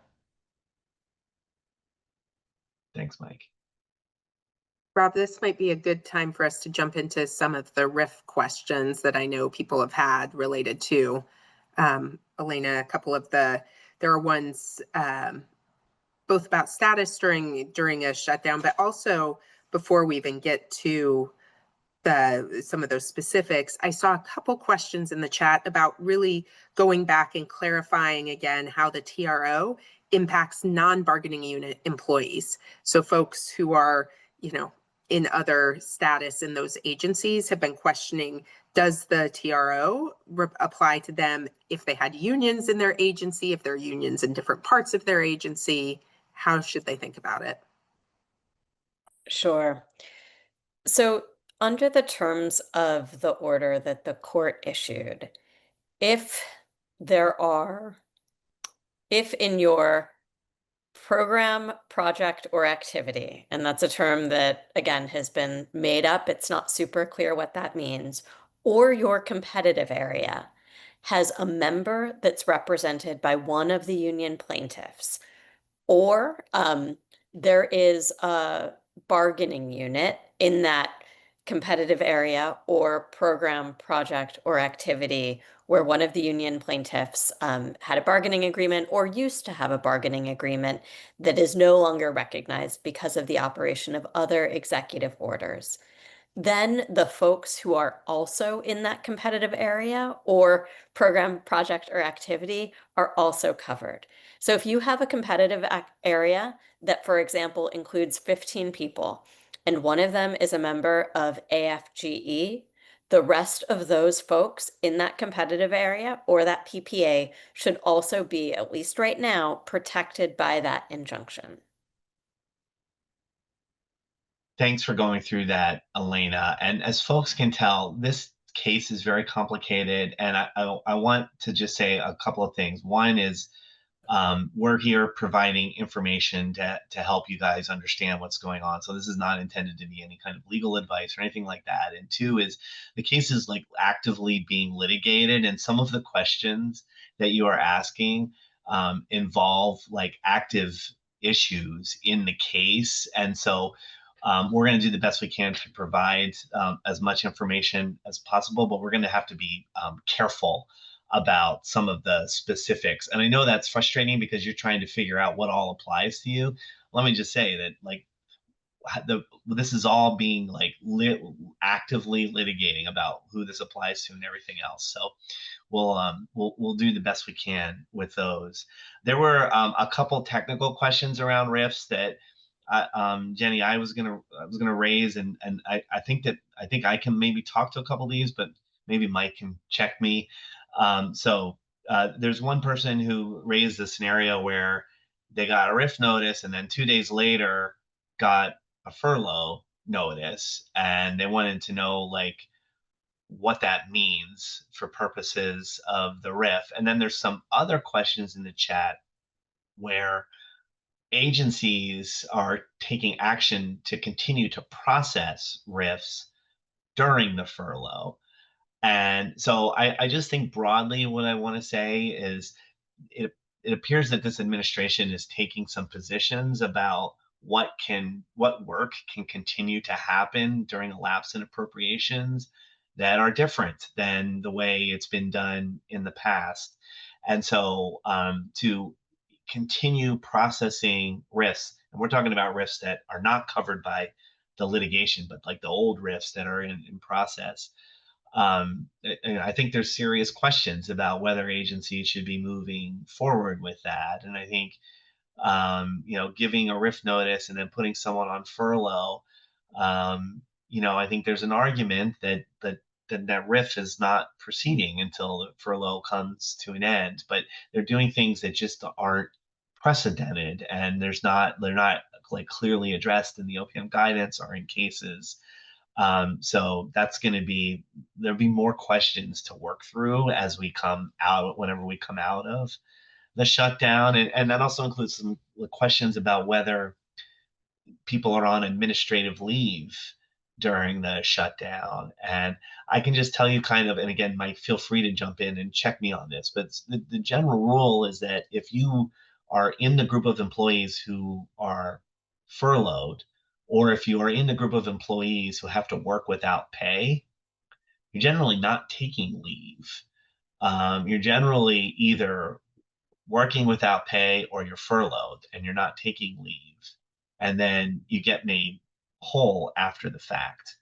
Thanks, Mike. Rob, this might be a good time for us to jump into some of the RIF questions that I know people have had related to Elena. There are ones both about status during a shutdown, but also before we even get to some of those specifics, I saw a couple questions in the chat about really going back and clarifying again how the TRO impacts non-bargaining unit employees. So folks who are, in other status in those agencies have been questioning, does the TRO apply to them if they had unions in their agency, if there are unions in different parts of their agency? How should they think about it? Sure. So under the terms of the order that the court issued, if in your program, project, or activity, and that's a term that, again, has been made up, it's not super clear what that means, or your competitive area has a member that's represented by one of the union plaintiffs, or there is a bargaining unit in that competitive area or program, project, or activity where one of the union plaintiffs had a bargaining agreement or used to have a bargaining agreement that is no longer recognized because of the operation of other executive orders. Then the folks who are also in that competitive area or program, project, or activity are also covered. So if you have a competitive area that, for example, includes 15 people, and one of them is a member of AFGE, the rest of those folks in that competitive area or that PPA should also be, at least right now, protected by that injunction. Thanks for going through that, Elena. And as folks can tell, this case is very complicated. And I want to just say a couple of things. One is we're here providing information to help you guys understand what's going on. So this is not intended to be any kind of legal advice or anything like that. And two is the case is like actively being litigated, and some of the questions that you are asking involve like active issues in the case. And so we're going to do the best we can to provide as much information as possible, but we're going to have to be careful about some of the specifics. And I know that's frustrating because you're trying to figure out what all applies to you. Let me just say that like this is all being like actively litigating about who this applies to and everything else. So we'll do the best we can with those. There were a couple technical questions around RIFs that Jenny, I was gonna raise, and I think I can maybe talk to a couple of these, but maybe Mike can check me. So there's one person who raised a scenario where they got a RIF notice and then 2 days later got a furlough notice, and they wanted to know like what that means for purposes of the RIF. And then there's some other questions in the chat where agencies are taking action to continue to process RIFs during the furlough. And so I just think broadly what I want to say is it appears that this administration is taking some positions about what work can continue to happen during a lapse in appropriations that are different than the way it's been done in the past. And so to continue processing RIFs, and we're talking about RIFs that are not covered by the litigation, but like the old RIFs that are in process. I think there's serious questions about whether agencies should be moving forward with that. And I think, giving a RIF notice and then putting someone on furlough, I think there's an argument that RIF is not proceeding until the furlough comes to an end. But they're doing things that just aren't precedented, and they're not like clearly addressed in the OPM guidance or in cases. So that's going to there'll be more questions to work through as we come out, whenever we come out of the shutdown. And that also includes some questions about whether people are on administrative leave during the shutdown. And I can just tell you kind of, and again, Mike, feel free to jump in and check me on this, but the general rule is that if you are in the group of employees who are furloughed, or if you are in the group of employees who have to work without pay, you're generally not taking leave. You're generally either working without pay or you're furloughed and you're not taking leave. And then you get made whole after the fact.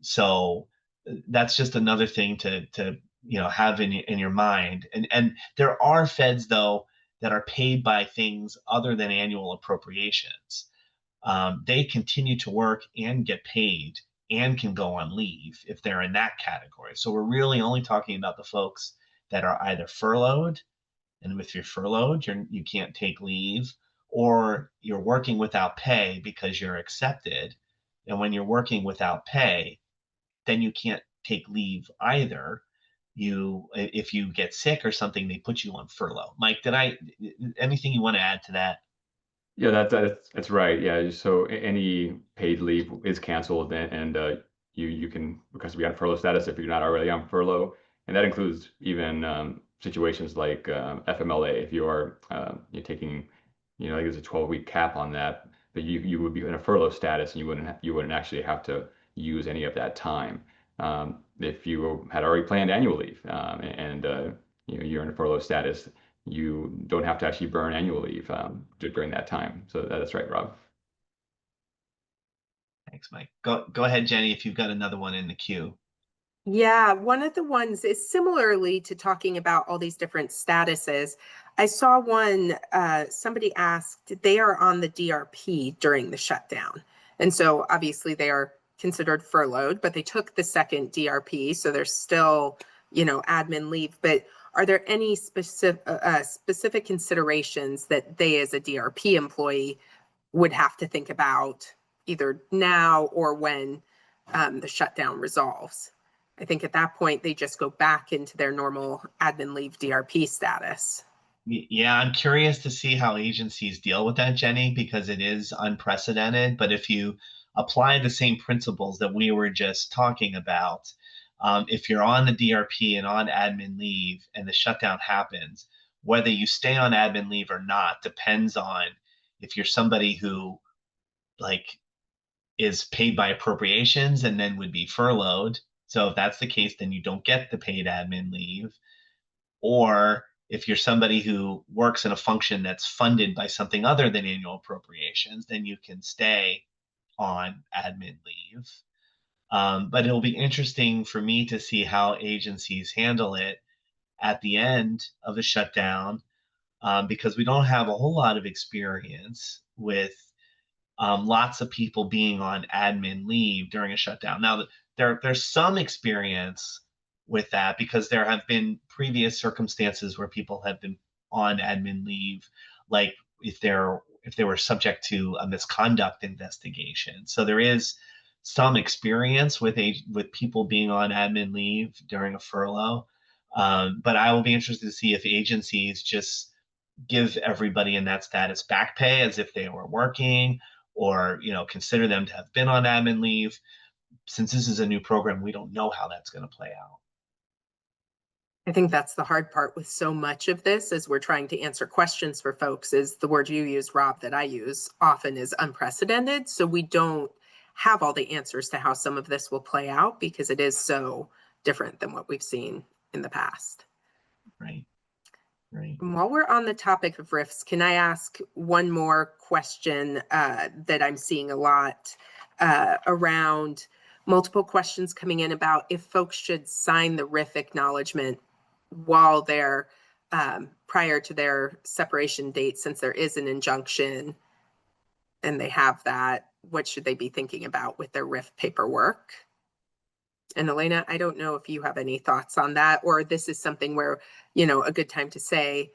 So that's just another thing to have in your mind. And there are feds, though, that are paid by things other than annual appropriations. They continue to work and get paid and can go on leave if they're in that category. So we're really only talking about the folks that are either furloughed, and if you're furloughed, you can't take leave, or you're working without pay because you're accepted. And when you're working without pay, then you can't take leave either. If you get sick or something, they put you on furlough. Mike, anything you want to add to that? Yeah, that's right. Yeah, so any paid leave is canceled, and you can request to be on furlough status if you're not already on furlough, and that includes even situations like FMLA. If you're taking, like there's a 12-week cap on that, but you would be in a furlough status, and you wouldn't actually have to use any of that time if you had already planned annual leave, and you're in a furlough status. You don't have to actually burn annual leave during that time. So that's right, Rob. Thanks, Mike. Go ahead, Jenny, if you've got another one in the queue. Yeah, one of the ones is similarly to talking about all these different statuses. I saw one, somebody asked, they are on the DRP during the shutdown. And so obviously they are considered furloughed, but they took the second DRP. So they're still, admin leave. But are there any specific considerations that they as a DRP employee would have to think about either now or when the shutdown resolves? I think at that point, they just go back into their normal admin leave DRP status. Yeah, I'm curious to see how agencies deal with that, Jenny, because it is unprecedented. But if you apply the same principles that we were just talking about, if you're on the DRP and on admin leave and the shutdown happens, whether you stay on admin leave or not depends on if you're somebody who like is paid by appropriations and then would be furloughed. So if that's the case, then you don't get the paid admin leave. Or if you're somebody who works in a function that's funded by something other than annual appropriations, then you can stay on admin leave. But it'll be interesting for me to see how agencies handle it at the end of the shutdown, because we don't have a whole lot of experience with lots of people being on admin leave during a shutdown. Now, there's some experience with that because there have been previous circumstances where people have been on admin leave, like if they were subject to a misconduct investigation. So there is some experience with people being on admin leave during a furlough. But I will be interested to see if agencies just give everybody in that status back pay as if they were working, or consider them to have been on admin leave. Since this is a new program, we don't know how that's going to play out. I think that's the hard part with so much of this as we're trying to answer questions for folks is the word you use, Rob, that I use often is unprecedented. So we don't have all the answers to how some of this will play out because it is so different than what we've seen in the past. Right. Right. And while we're on the topic of RIFs, can I ask one more question that I'm seeing a lot around multiple questions coming in about if folks should sign the RIF acknowledgement while they're prior to their separation date, since there is an injunction and they have that, what should they be thinking about with their RIF paperwork? And Elena, I don't know if you have any thoughts on that, or this is something where, a good time to say,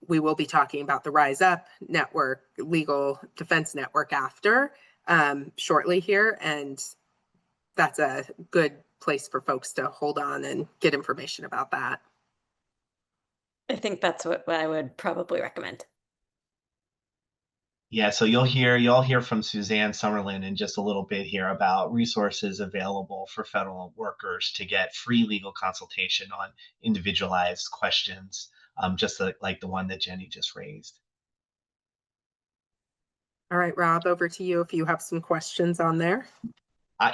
we will be talking about the Rise Up Network, Legal Defense Network after shortly here. And that's a good place for folks to hold on and get information about that. I think that's what I would probably recommend. Yeah, so you'll hear from Suzanne Summerlin in just a little bit here about resources available for federal workers to get free legal consultation on individualized questions, just like the one that Jenny just raised. All right, Rob, over to you if you have some questions on there.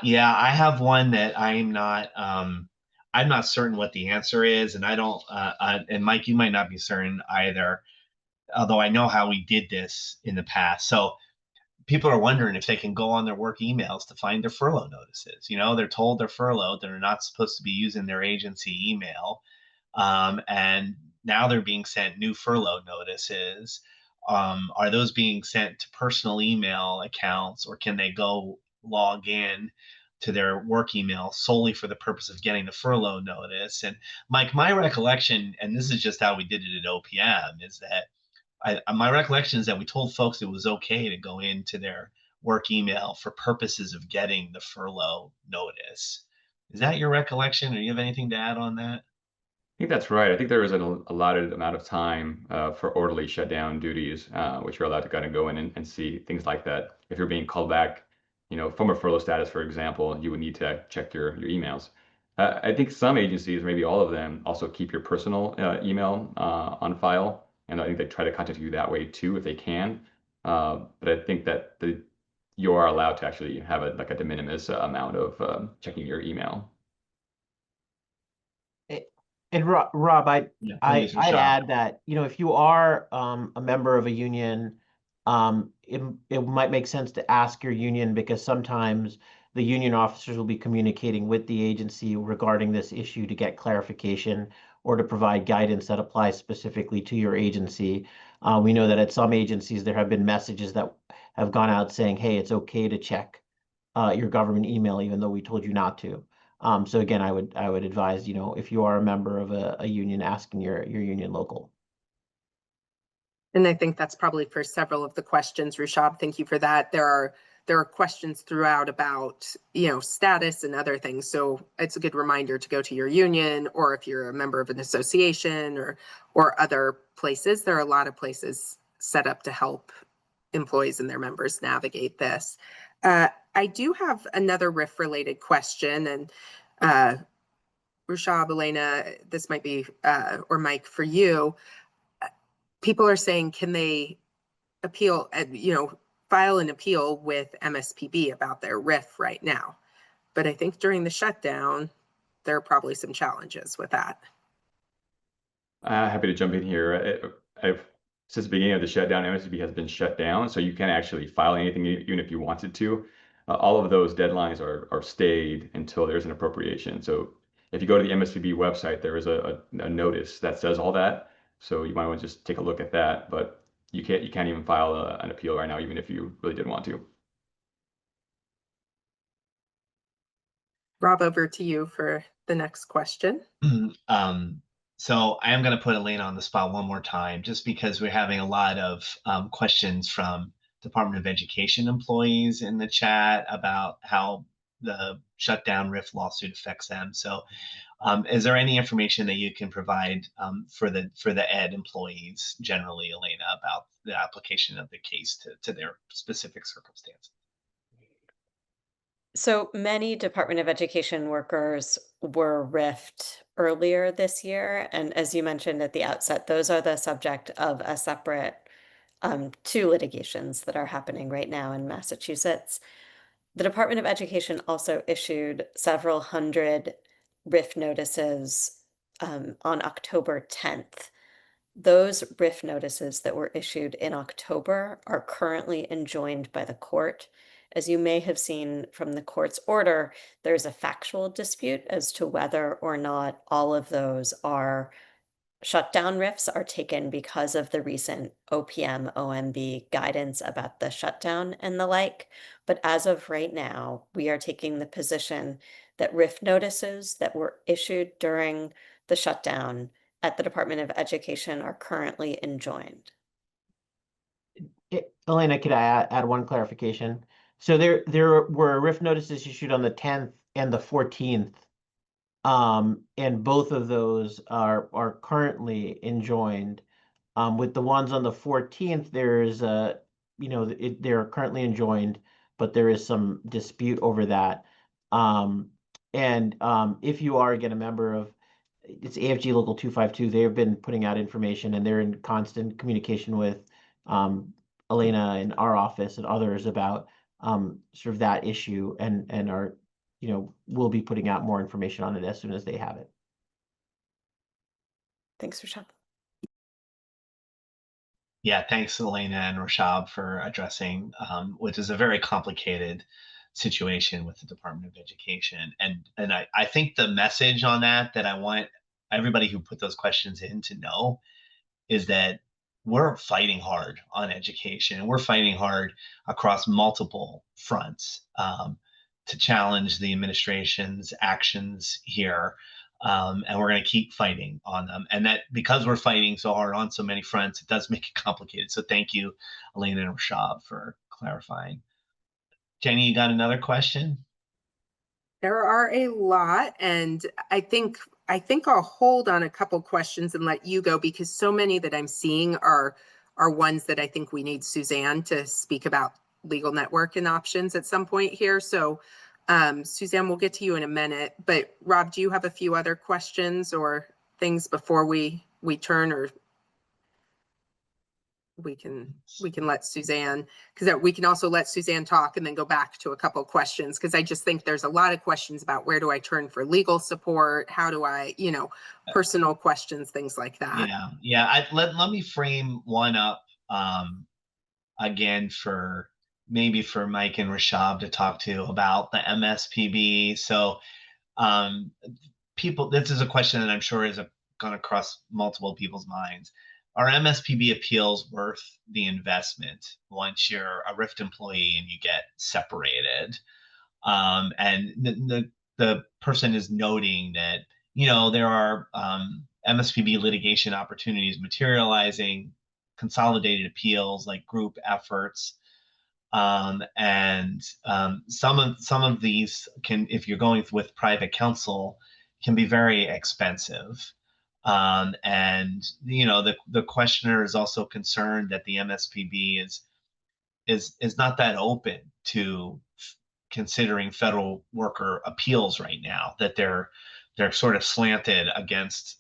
Yeah, I have one that I'm not certain what the answer is, and I don't. And Mike, you might not be certain either, although I know how we did this in the past. So people are wondering if they can go on their work emails to find their furlough notices. They're told they're furloughed, they're not supposed to be using their agency email, and now they're being sent new furlough notices. Are those being sent to personal email accounts, or can they go log in to their work email solely for the purpose of getting the furlough notice? And Mike, my recollection, and this is just how we did it at OPM, is that my recollection is that we told folks it was okay to go into their work email for purposes of getting the furlough notice. Is that your recollection, or do you have anything to add on that? I think that's right. I think there is an allotted amount of time for orderly shutdown duties, which you're allowed to kind of go in and see things like that. If you're being called back, from a furlough status, for example, you would need to check your emails. I think some agencies, maybe all of them, also keep your personal email on file. And I think they try to contact you that way too, if they can. But I think that you are allowed to actually have a de minimis amount of checking your email. And Rob, I'd Please, Rushab. add that, if you are a member of a union, it might make sense to ask your union, because sometimes the union officers will be communicating with the agency regarding this issue to get clarification or to provide guidance that applies specifically to your agency. We know that at some agencies, there have been messages that have gone out saying, hey, it's okay to check your government email, even though we told you not to. So again, I would advise, if you are a member of a union, asking your union local. And I think that's probably for several of the questions, Rushab. Thank you for that. There are there are questions throughout about, status and other things. So it's a good reminder to go to your union, or if you're a member of an association or other places. There are a lot of places set up to help employees and their members navigate this. I do have another RIF related question, and Rushab, Elena, this might be, or Mike, for you. People are saying, can they appeal, file an appeal with MSPB about their RIF right now? But I think during the shutdown, there are probably some challenges with that. Happy to jump in here. Since the beginning of the shutdown, MSPB has been shut down, so you can't actually file anything even if you wanted to. All of those deadlines are stayed until there's an appropriation. So if you go to the MSPB website, there is a notice that says all that. So you might want to just take a look at that, but you can't even file an appeal right now, even if you really did want to. Rob, over to you for the next question. So I am going to put Elena on the spot one more time, just because we're having a lot of questions from Department of Education employees in the chat about how the shutdown RIF lawsuit affects them. So is there any information that you can provide for the ed employees generally, Elena, about the application of the case to their specific circumstances? So many Department of Education workers were RIFed earlier this year. And as you mentioned at the outset, those are the subject of a separate two litigations that are happening right now in Massachusetts. The Department of Education also issued several hundred RIF notices on October 10th. Those RIF notices that were issued in October are currently enjoined by the court. As you may have seen from the court's order, there's a factual dispute as to whether or not all of those are shutdown RIFs are taken because of the recent OPM OMB guidance about the shutdown and the like. But as of right now, we are taking the position that RIF notices that were issued during the shutdown at the Department of Education are currently enjoined. Elena, could I add one clarification? So there were RIF notices issued on the 10th and the 14th. And both of those are currently enjoined. With the ones on the 14th, there's they're currently enjoined, but there is some dispute over that. If you are again a member of, it's AFGE Local 252, they have been putting out information, and they're in constant communication with Elena in our office and others about sort of that issue, and are, we'll be putting out more information on it as soon as they have it. Thanks, Rushab. Yeah, thanks, Elena and Rushab, for addressing, which is a very complicated situation with the Department of Education. And I think the message on that I want everybody who put those questions in to know is that we're fighting hard on education, and we're fighting hard across multiple fronts to challenge the administration's actions here. And we're going to keep fighting on them. And that because we're fighting so hard on so many fronts, it does make it complicated. So thank you, Elena and Rushab, for clarifying. Jenny, you got another question? There are a lot, and I think I'll hold on a couple questions and let you go, because so many that I'm seeing are ones that I think we need Suzanne to speak about legal network and options at some point here. So Suzanne, we'll get to you in a minute, but Rob, do you have a few other questions or things before we turn, or we can let Suzanne, because we can also let Suzanne talk and then go back to a couple of questions, because I just think there's a lot of questions about where do I turn for legal support, how do I, personal questions, things like that. Yeah. Let me frame one up again for Mike and Rushab to talk to about the MSPB. So this is a question that I'm sure is going to cross multiple people's minds. Are MSPB appeals worth the investment once you're a RIFT employee and you get separated? And the person is noting that, there are MSPB litigation opportunities materializing, consolidated appeals like group efforts. Some of these can, if you're going with private counsel, can be very expensive. And the questioner is also concerned that the MSPB is not that open to considering federal worker appeals right now, that they're sort of slanted against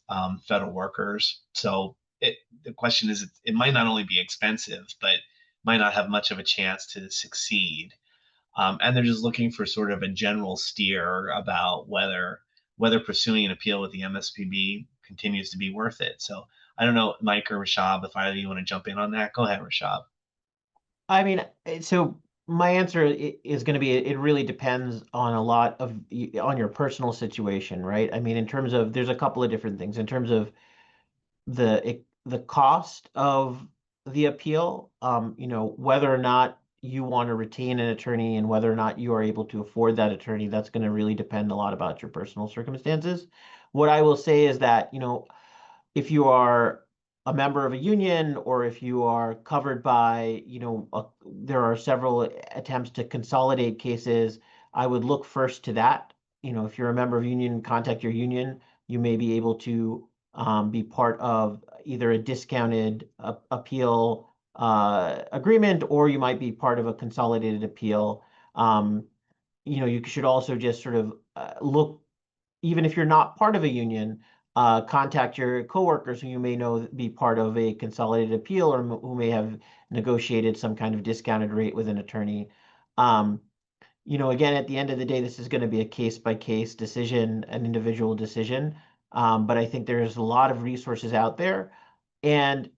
federal workers. So the question is, it might not only be expensive, but might not have much of a chance to succeed. And they're just looking for sort of a general steer about whether pursuing an appeal with the MSPB continues to be worth it. So I don't know, Mike or Rushab, if either of you want to jump in on that. Go ahead, Rushab. I mean, so my answer is going to be it really depends on a lot of on your personal situation, right? I mean, in terms of there's a couple of different things in terms of the cost of the appeal, whether or not you want to retain an attorney and whether or not you are able to afford that attorney, that's going to really depend a lot about your personal circumstances. What I will say is that, if you are a member of a union or if you are covered by, there are several attempts to consolidate cases, I would look first to that. If you're a member of a union, contact your union. You may be able to be part of either a discounted appeal agreement, or you might be part of a consolidated appeal. You should also just sort of look, even if you're not part of a union, contact your coworkers who you may know be part of a consolidated appeal or who may have negotiated some kind of discounted rate with an attorney. Again, at the end of the day, this is going to be a case-by-case decision, an individual decision. But I think there's a lot of resources out there. And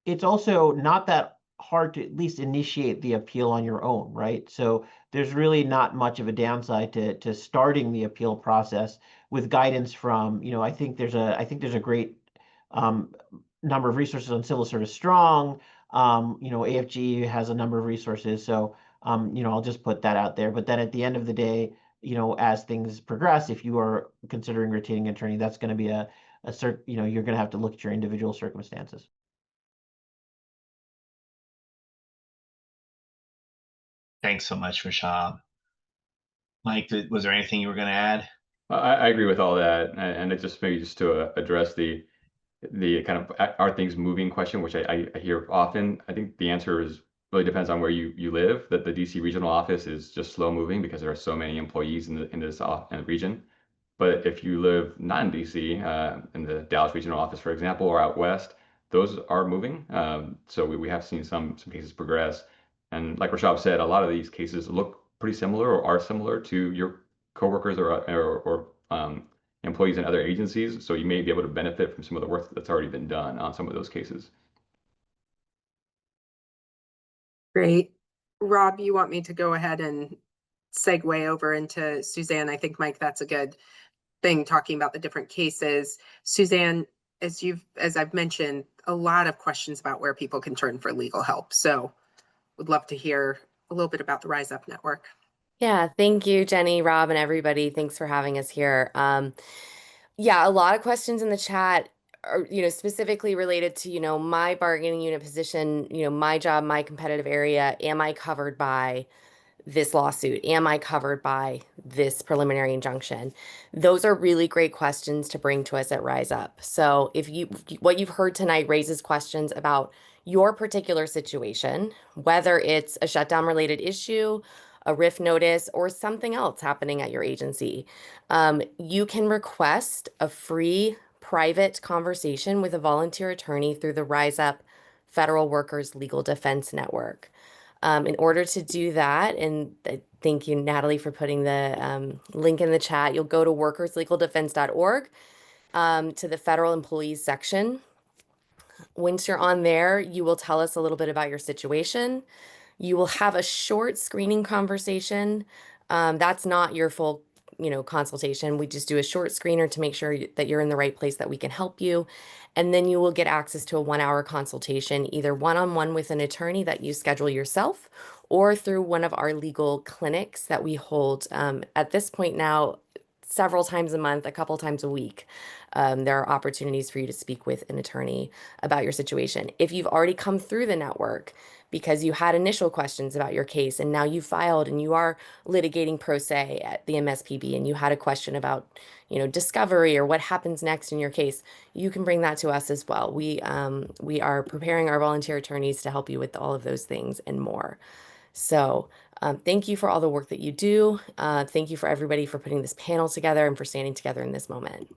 it's also not that hard to at least initiate the appeal on your own, right? So there's really not much of a downside to starting the appeal process with guidance from, I think there's a great number of resources on Civil Service Strong. AFGE has a number of resources. So, I'll just put that out there. But then at the end of the day, as things progress, if you are considering retaining an attorney, that's going to be you're going to have to look at your individual circumstances. Thanks so much, Rushab. Mike, was there anything you were going to add? I agree with all that, and it just maybe just to address the kind of are things moving question, which I hear often. I think the answer is really depends on where you live. That the DC regional office is just slow moving because there are so many employees in this region. But if you live not in DC, in the Dallas regional office, for example, or out west, those are moving. So we have seen some cases progress. And like Rushab said, a lot of these cases look pretty similar or are similar to your coworkers or employees in other agencies. So you may be able to benefit from some of the work that's already been done on some of those cases. Great. Rob, you want me to go ahead and segue over into Suzanne? I think, Mike, that's a good thing, talking about the different cases. Suzanne, as I've mentioned, a lot of questions about where people can turn for legal help. So would love to hear a little bit about the Rise Up Network. Yeah, thank you, Jenny, Rob, and everybody. Thanks for having us here. Yeah, a lot of questions in the chat are, specifically related to, my bargaining unit position, my job, my competitive area. Am I covered by this lawsuit? Am I covered by this preliminary injunction? Those are really great questions to bring to us at Rise Up. So what you've heard tonight raises questions about your particular situation, whether it's a shutdown related issue, a RIF notice, or something else happening at your agency. You can request a free private conversation with a volunteer attorney through the Rise Up Federal Workers Legal Defense Network. In order to do that, and thank you, Natalie, for putting the link in the chat, you'll go to workerslegaldefense.org to the federal employees section. Once you're on there, you will tell us a little bit about your situation. You will have a short screening conversation. That's not your full, consultation. We just do a short screener to make sure that you're in the right place, that we can help you. And then you will get access to a 1-hour consultation, either one-on-one with an attorney that you schedule yourself or through one of our legal clinics that we hold. At this point now, several times a month, a couple times a week. There are opportunities for you to speak with an attorney about your situation. If you've already come through the network because you had initial questions about your case and now you filed and you are litigating pro se at the MSPB and you had a question about, discovery or what happens next in your case, you can bring that to us as well. We are preparing our volunteer attorneys to help you with all of those things and more. So thank you for all the work that you do. Thank you for everybody for putting this panel together and for standing together in this moment.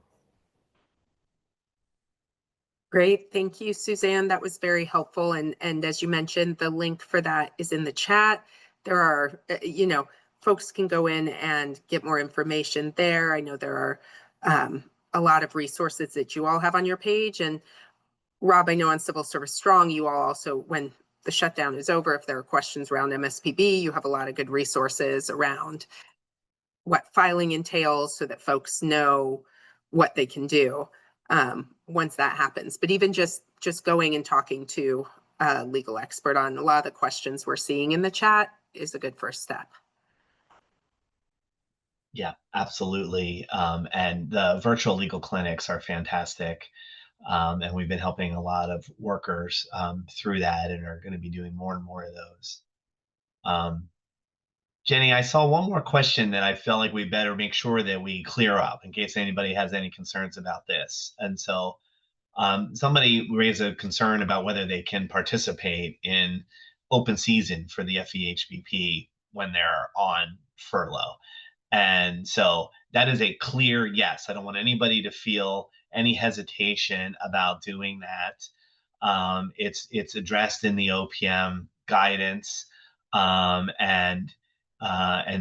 Great. Thank you, Suzanne. That was very helpful. And as you mentioned, the link for that is in the chat. There are, folks can go in and get more information there. I know there are a lot of resources that you all have on your page. And Rob, I know on Civil Service Strong, you all also, when the shutdown is over, if there are questions around MSPB, you have a lot of good resources around what filing entails so that folks know what they can do once that happens. But even just going and talking to a legal expert on a lot of the questions we're seeing in the chat is a good first step. Yeah, absolutely. And the virtual legal clinics are fantastic. And we've been helping a lot of workers through that and are going to be doing more and more of those. Jenny, I saw one more question that I felt like we better make sure that we clear up in case anybody has any concerns about this. And so somebody raised a concern about whether they can participate in open season for the FEHBP when they're on furlough. And so that is a clear yes. I don't want anybody to feel any hesitation about doing that. It's addressed in the OPM guidance, and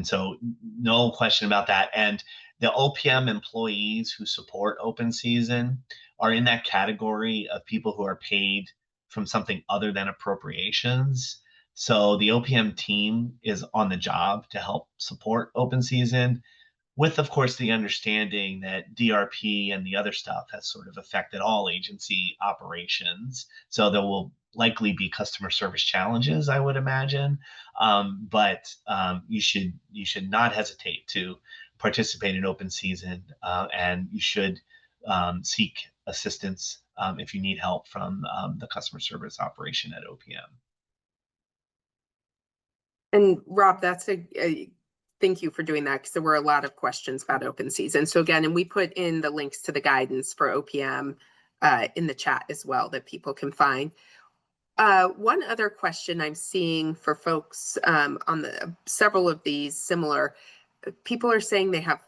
so no question about that. And the OPM employees who support open season are in that category of people who are paid from something other than appropriations. So the OPM team is on the job to help support open season, with, of course, the understanding that DRP and the other stuff has sort of affected all agency operations. So there will likely be customer service challenges, I would imagine. But you should not hesitate to participate in open season, and you should seek assistance if you need help from the customer service operation at OPM. And Rob, that's thank you for doing that, because there were a lot of questions about open season. So again, and we put in the links to the guidance for OPM in the chat as well that people can find. One other question I'm seeing for folks on several of these similar, people are saying they have,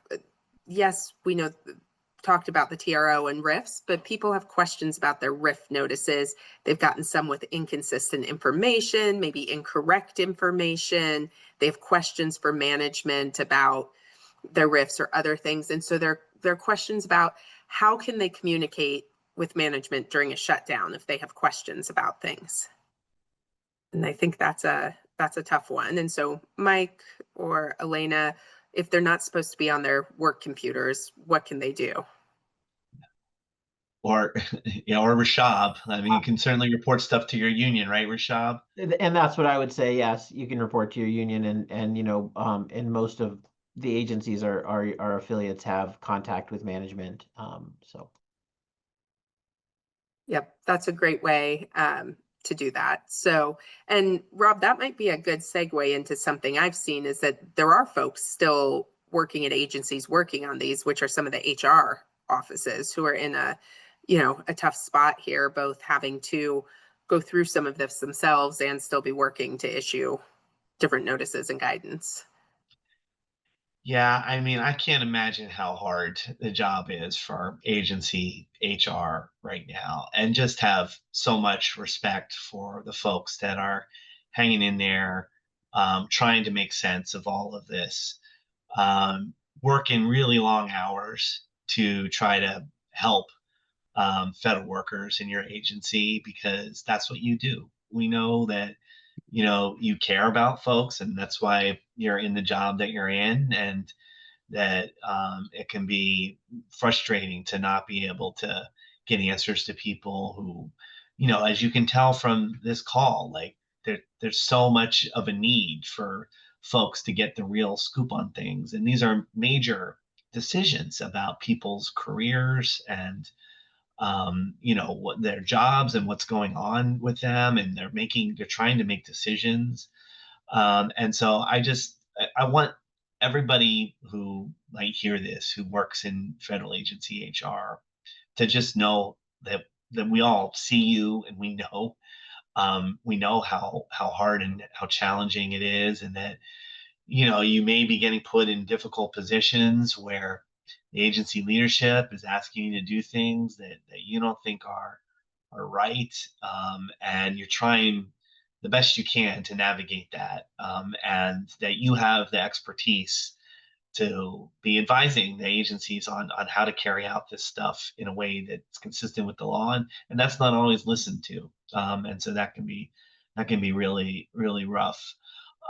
yes, we know, talked about the TRO and RIFs, but people have questions about their RIF notices. They've gotten some with inconsistent information, maybe incorrect information. They have questions for management about their RIFs or other things. And so they're questions about how can they communicate with management during a shutdown if they have questions about things. And I think that's a tough one. And so Mike or Elena, if they're not supposed to be on their work computers, what can they do? Or, or Rushab. I mean, you can certainly report stuff to your union, right, Rushab? And that's what I would say. Yes, you can report to your union, and and most of the agencies our affiliates have contact with management. So. Yep, that's a great way to do that. So, and Rob, that might be a good segue into something I've seen, is that there are folks still working at agencies working on these, which are some of the HR offices who are in a tough spot here, both having to go through some of this themselves and still be working to issue different notices and guidance. Yeah, I mean, I can't imagine how hard the job is for agency HR right now, and just have so much respect for the folks that are hanging in there, trying to make sense of all of this, working really long hours to try to help federal workers in your agency, because that's what you do. We know that you care about folks, and that's why you're in the job that you're in, and that it can be frustrating to not be able to get answers to people who, as you can tell from this call, like there's so much of a need for folks to get the real scoop on things. And these are major decisions about people's careers and what their jobs and what's going on with them, and they're trying to make decisions. And so I want everybody who might hear this, who works in federal agency HR, to just know that we all see you, and we know how hard and how challenging it is, and that you may be getting put in difficult positions where the agency leadership is asking you to do things that you don't think are right, and you're trying the best you can to navigate that, and that you have the expertise to be advising the agencies on how to carry out this stuff in a way that's consistent with the law, and that's not always listened to, and so that can be really, really rough.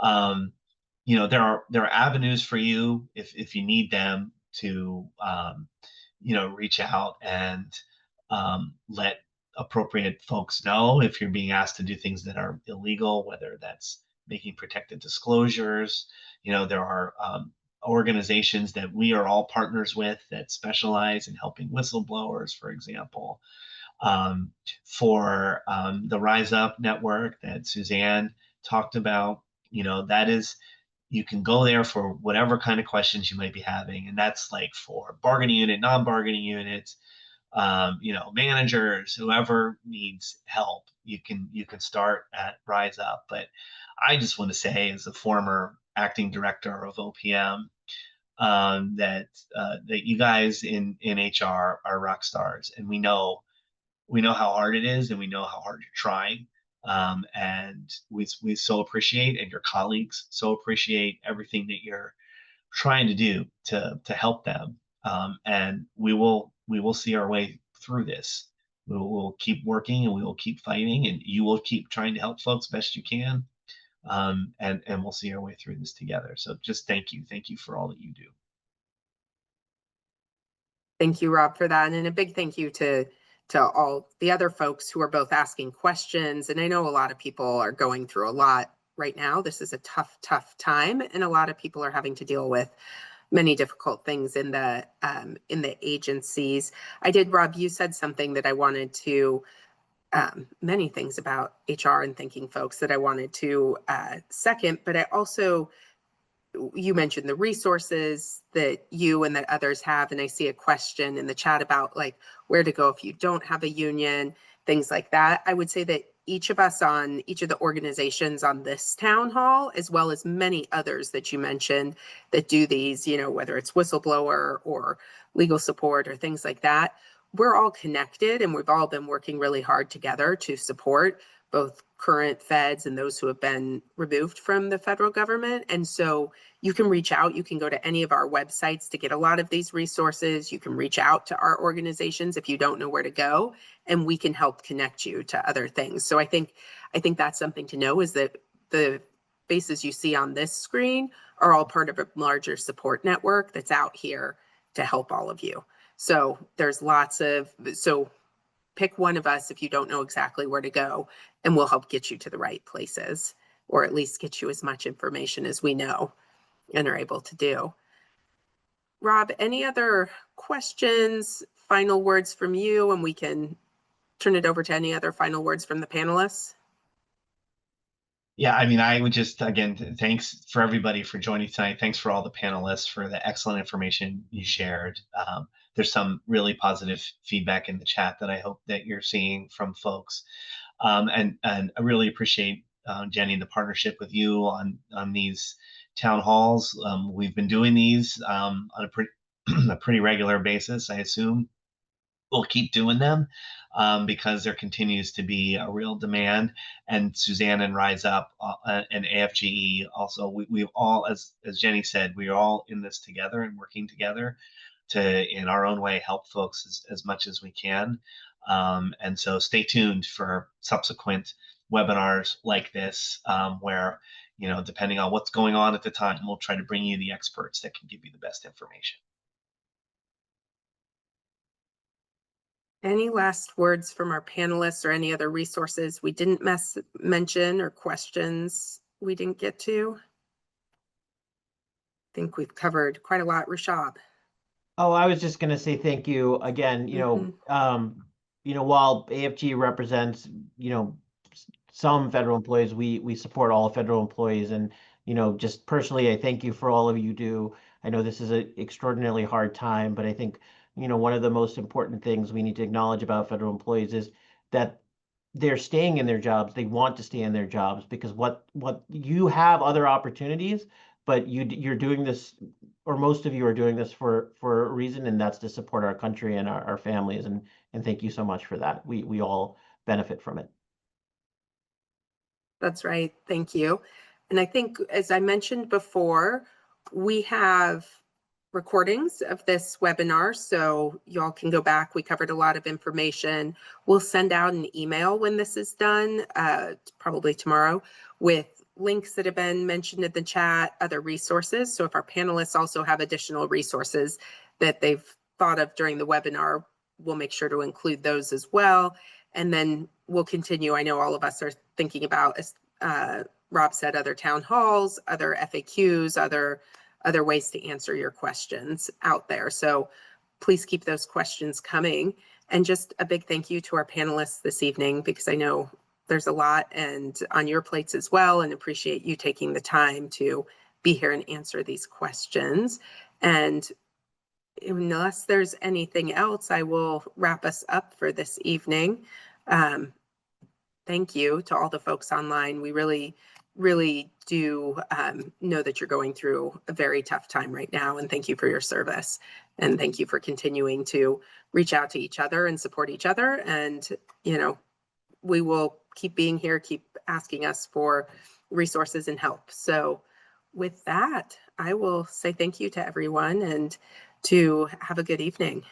There are avenues for you if you need them to reach out and let appropriate folks know if you're being asked to do things that are illegal, whether that's making protected disclosures. There are organizations that we are all partners with that specialize in helping whistleblowers, for example. For the Rise Up network that Suzanne talked about, you can go there for whatever kind of questions you might be having. And that's like for bargaining unit, non-bargaining units, managers, whoever needs help, you can start at Rise Up. But I just want to say, as a former acting director of OPM, that you guys in HR are rock stars, and we know how hard it is, and we know how hard you're trying. And we so appreciate, and your colleagues so appreciate everything that you're trying to do to help them. And we will see our way through this. We will keep working, and we will keep fighting, and you will keep trying to help folks best you can. And we'll see our way through this together. So just thank you for all that you do. Thank you, Rob, for that. And a big thank you to all the other folks who are both asking questions. And I know a lot of people are going through a lot right now. This is a tough time, and a lot of people are having to deal with many difficult things in the agencies. Rob, you said something that I wanted to, many things about HR and thanking folks that I wanted to second, but I also, you mentioned the resources that you and that others have, and I see a question in the chat about like where to go if you don't have a union, things like that. I would say that each of us on each of the organizations on this town hall, as well as many others that you mentioned that do these, whether it's whistleblower or legal support or things like that, we're all connected, and we've all been working really hard together to support both current feds and those who have been removed from the federal government. And so you can reach out, you can go to any of our websites to get a lot of these resources. You can reach out to our organizations if you don't know where to go, and we can help connect you to other things. So I think that's something to know, is that the faces you see on this screen are all part of a larger support network that's out here to help all of you. So there's so pick one of us if you don't know exactly where to go, and we'll help get you to the right places, or at least get you as much information as we know and are able to do. Rob, any other questions, final words from you, and we can turn it over to any other final words from the panelists? Yeah, I would just, again, thanks for everybody for joining tonight. Thanks for all the panelists for the excellent information you shared. There's some really positive feedback in the chat that I hope that you're seeing from folks. And I really appreciate, Jenny, the partnership with you on these town halls. We've been doing these on a pretty regular basis, I assume. We'll keep doing them because there continues to be a real demand. And Suzanne and Rise Up and AFGE also, we've all, as Jenny said, we are all in this together and working together to, in our own way, help folks as much as we can. And so stay tuned for subsequent webinars like this, where, depending on what's going on at the time, we'll try to bring you the experts that can give you the best information. Any last words from our panelists, or any other resources we didn't mention, or questions we didn't get to? I think we've covered quite a lot, Rushab. Oh, I was just gonna say thank you again, while AFG represents, some federal employees, we support all federal employees, and, just personally, I thank you for all of you do. I know this is an extraordinarily hard time, but I think, one of the most important things we need to acknowledge about federal employees is that they're staying in their jobs. They want to stay in their jobs because what you have other opportunities, but you're doing this, or most of you are doing this for a reason, and that's to support our country and our families. And thank you so much for that. We all benefit from it. That's right. Thank you. And I think, as I mentioned before, we have recordings of this webinar, so y'all can go back. We covered a lot of information. We'll send out an email when this is done, probably tomorrow, with links that have been mentioned in the chat, other resources. So if our panelists also have additional resources that they've thought of during the webinar, we'll make sure to include those as well. And then we'll continue. I know all of us are thinking about, as Rob said, other town halls, other FAQs, other ways to answer your questions out there. So please keep those questions coming. And just a big thank you to our panelists this evening, because I know there's a lot and on your plates as well, and appreciate you taking the time to be here and answer these questions. And unless there's anything else, I will wrap us up for this evening. Thank you to all the folks online. We really do know that you're going through a very tough time right now, and thank you for your service. And thank you for continuing to reach out to each other and support each other. And, we will keep being here, keep asking us for resources and help. So with that, I will say thank you to everyone and to have a good evening.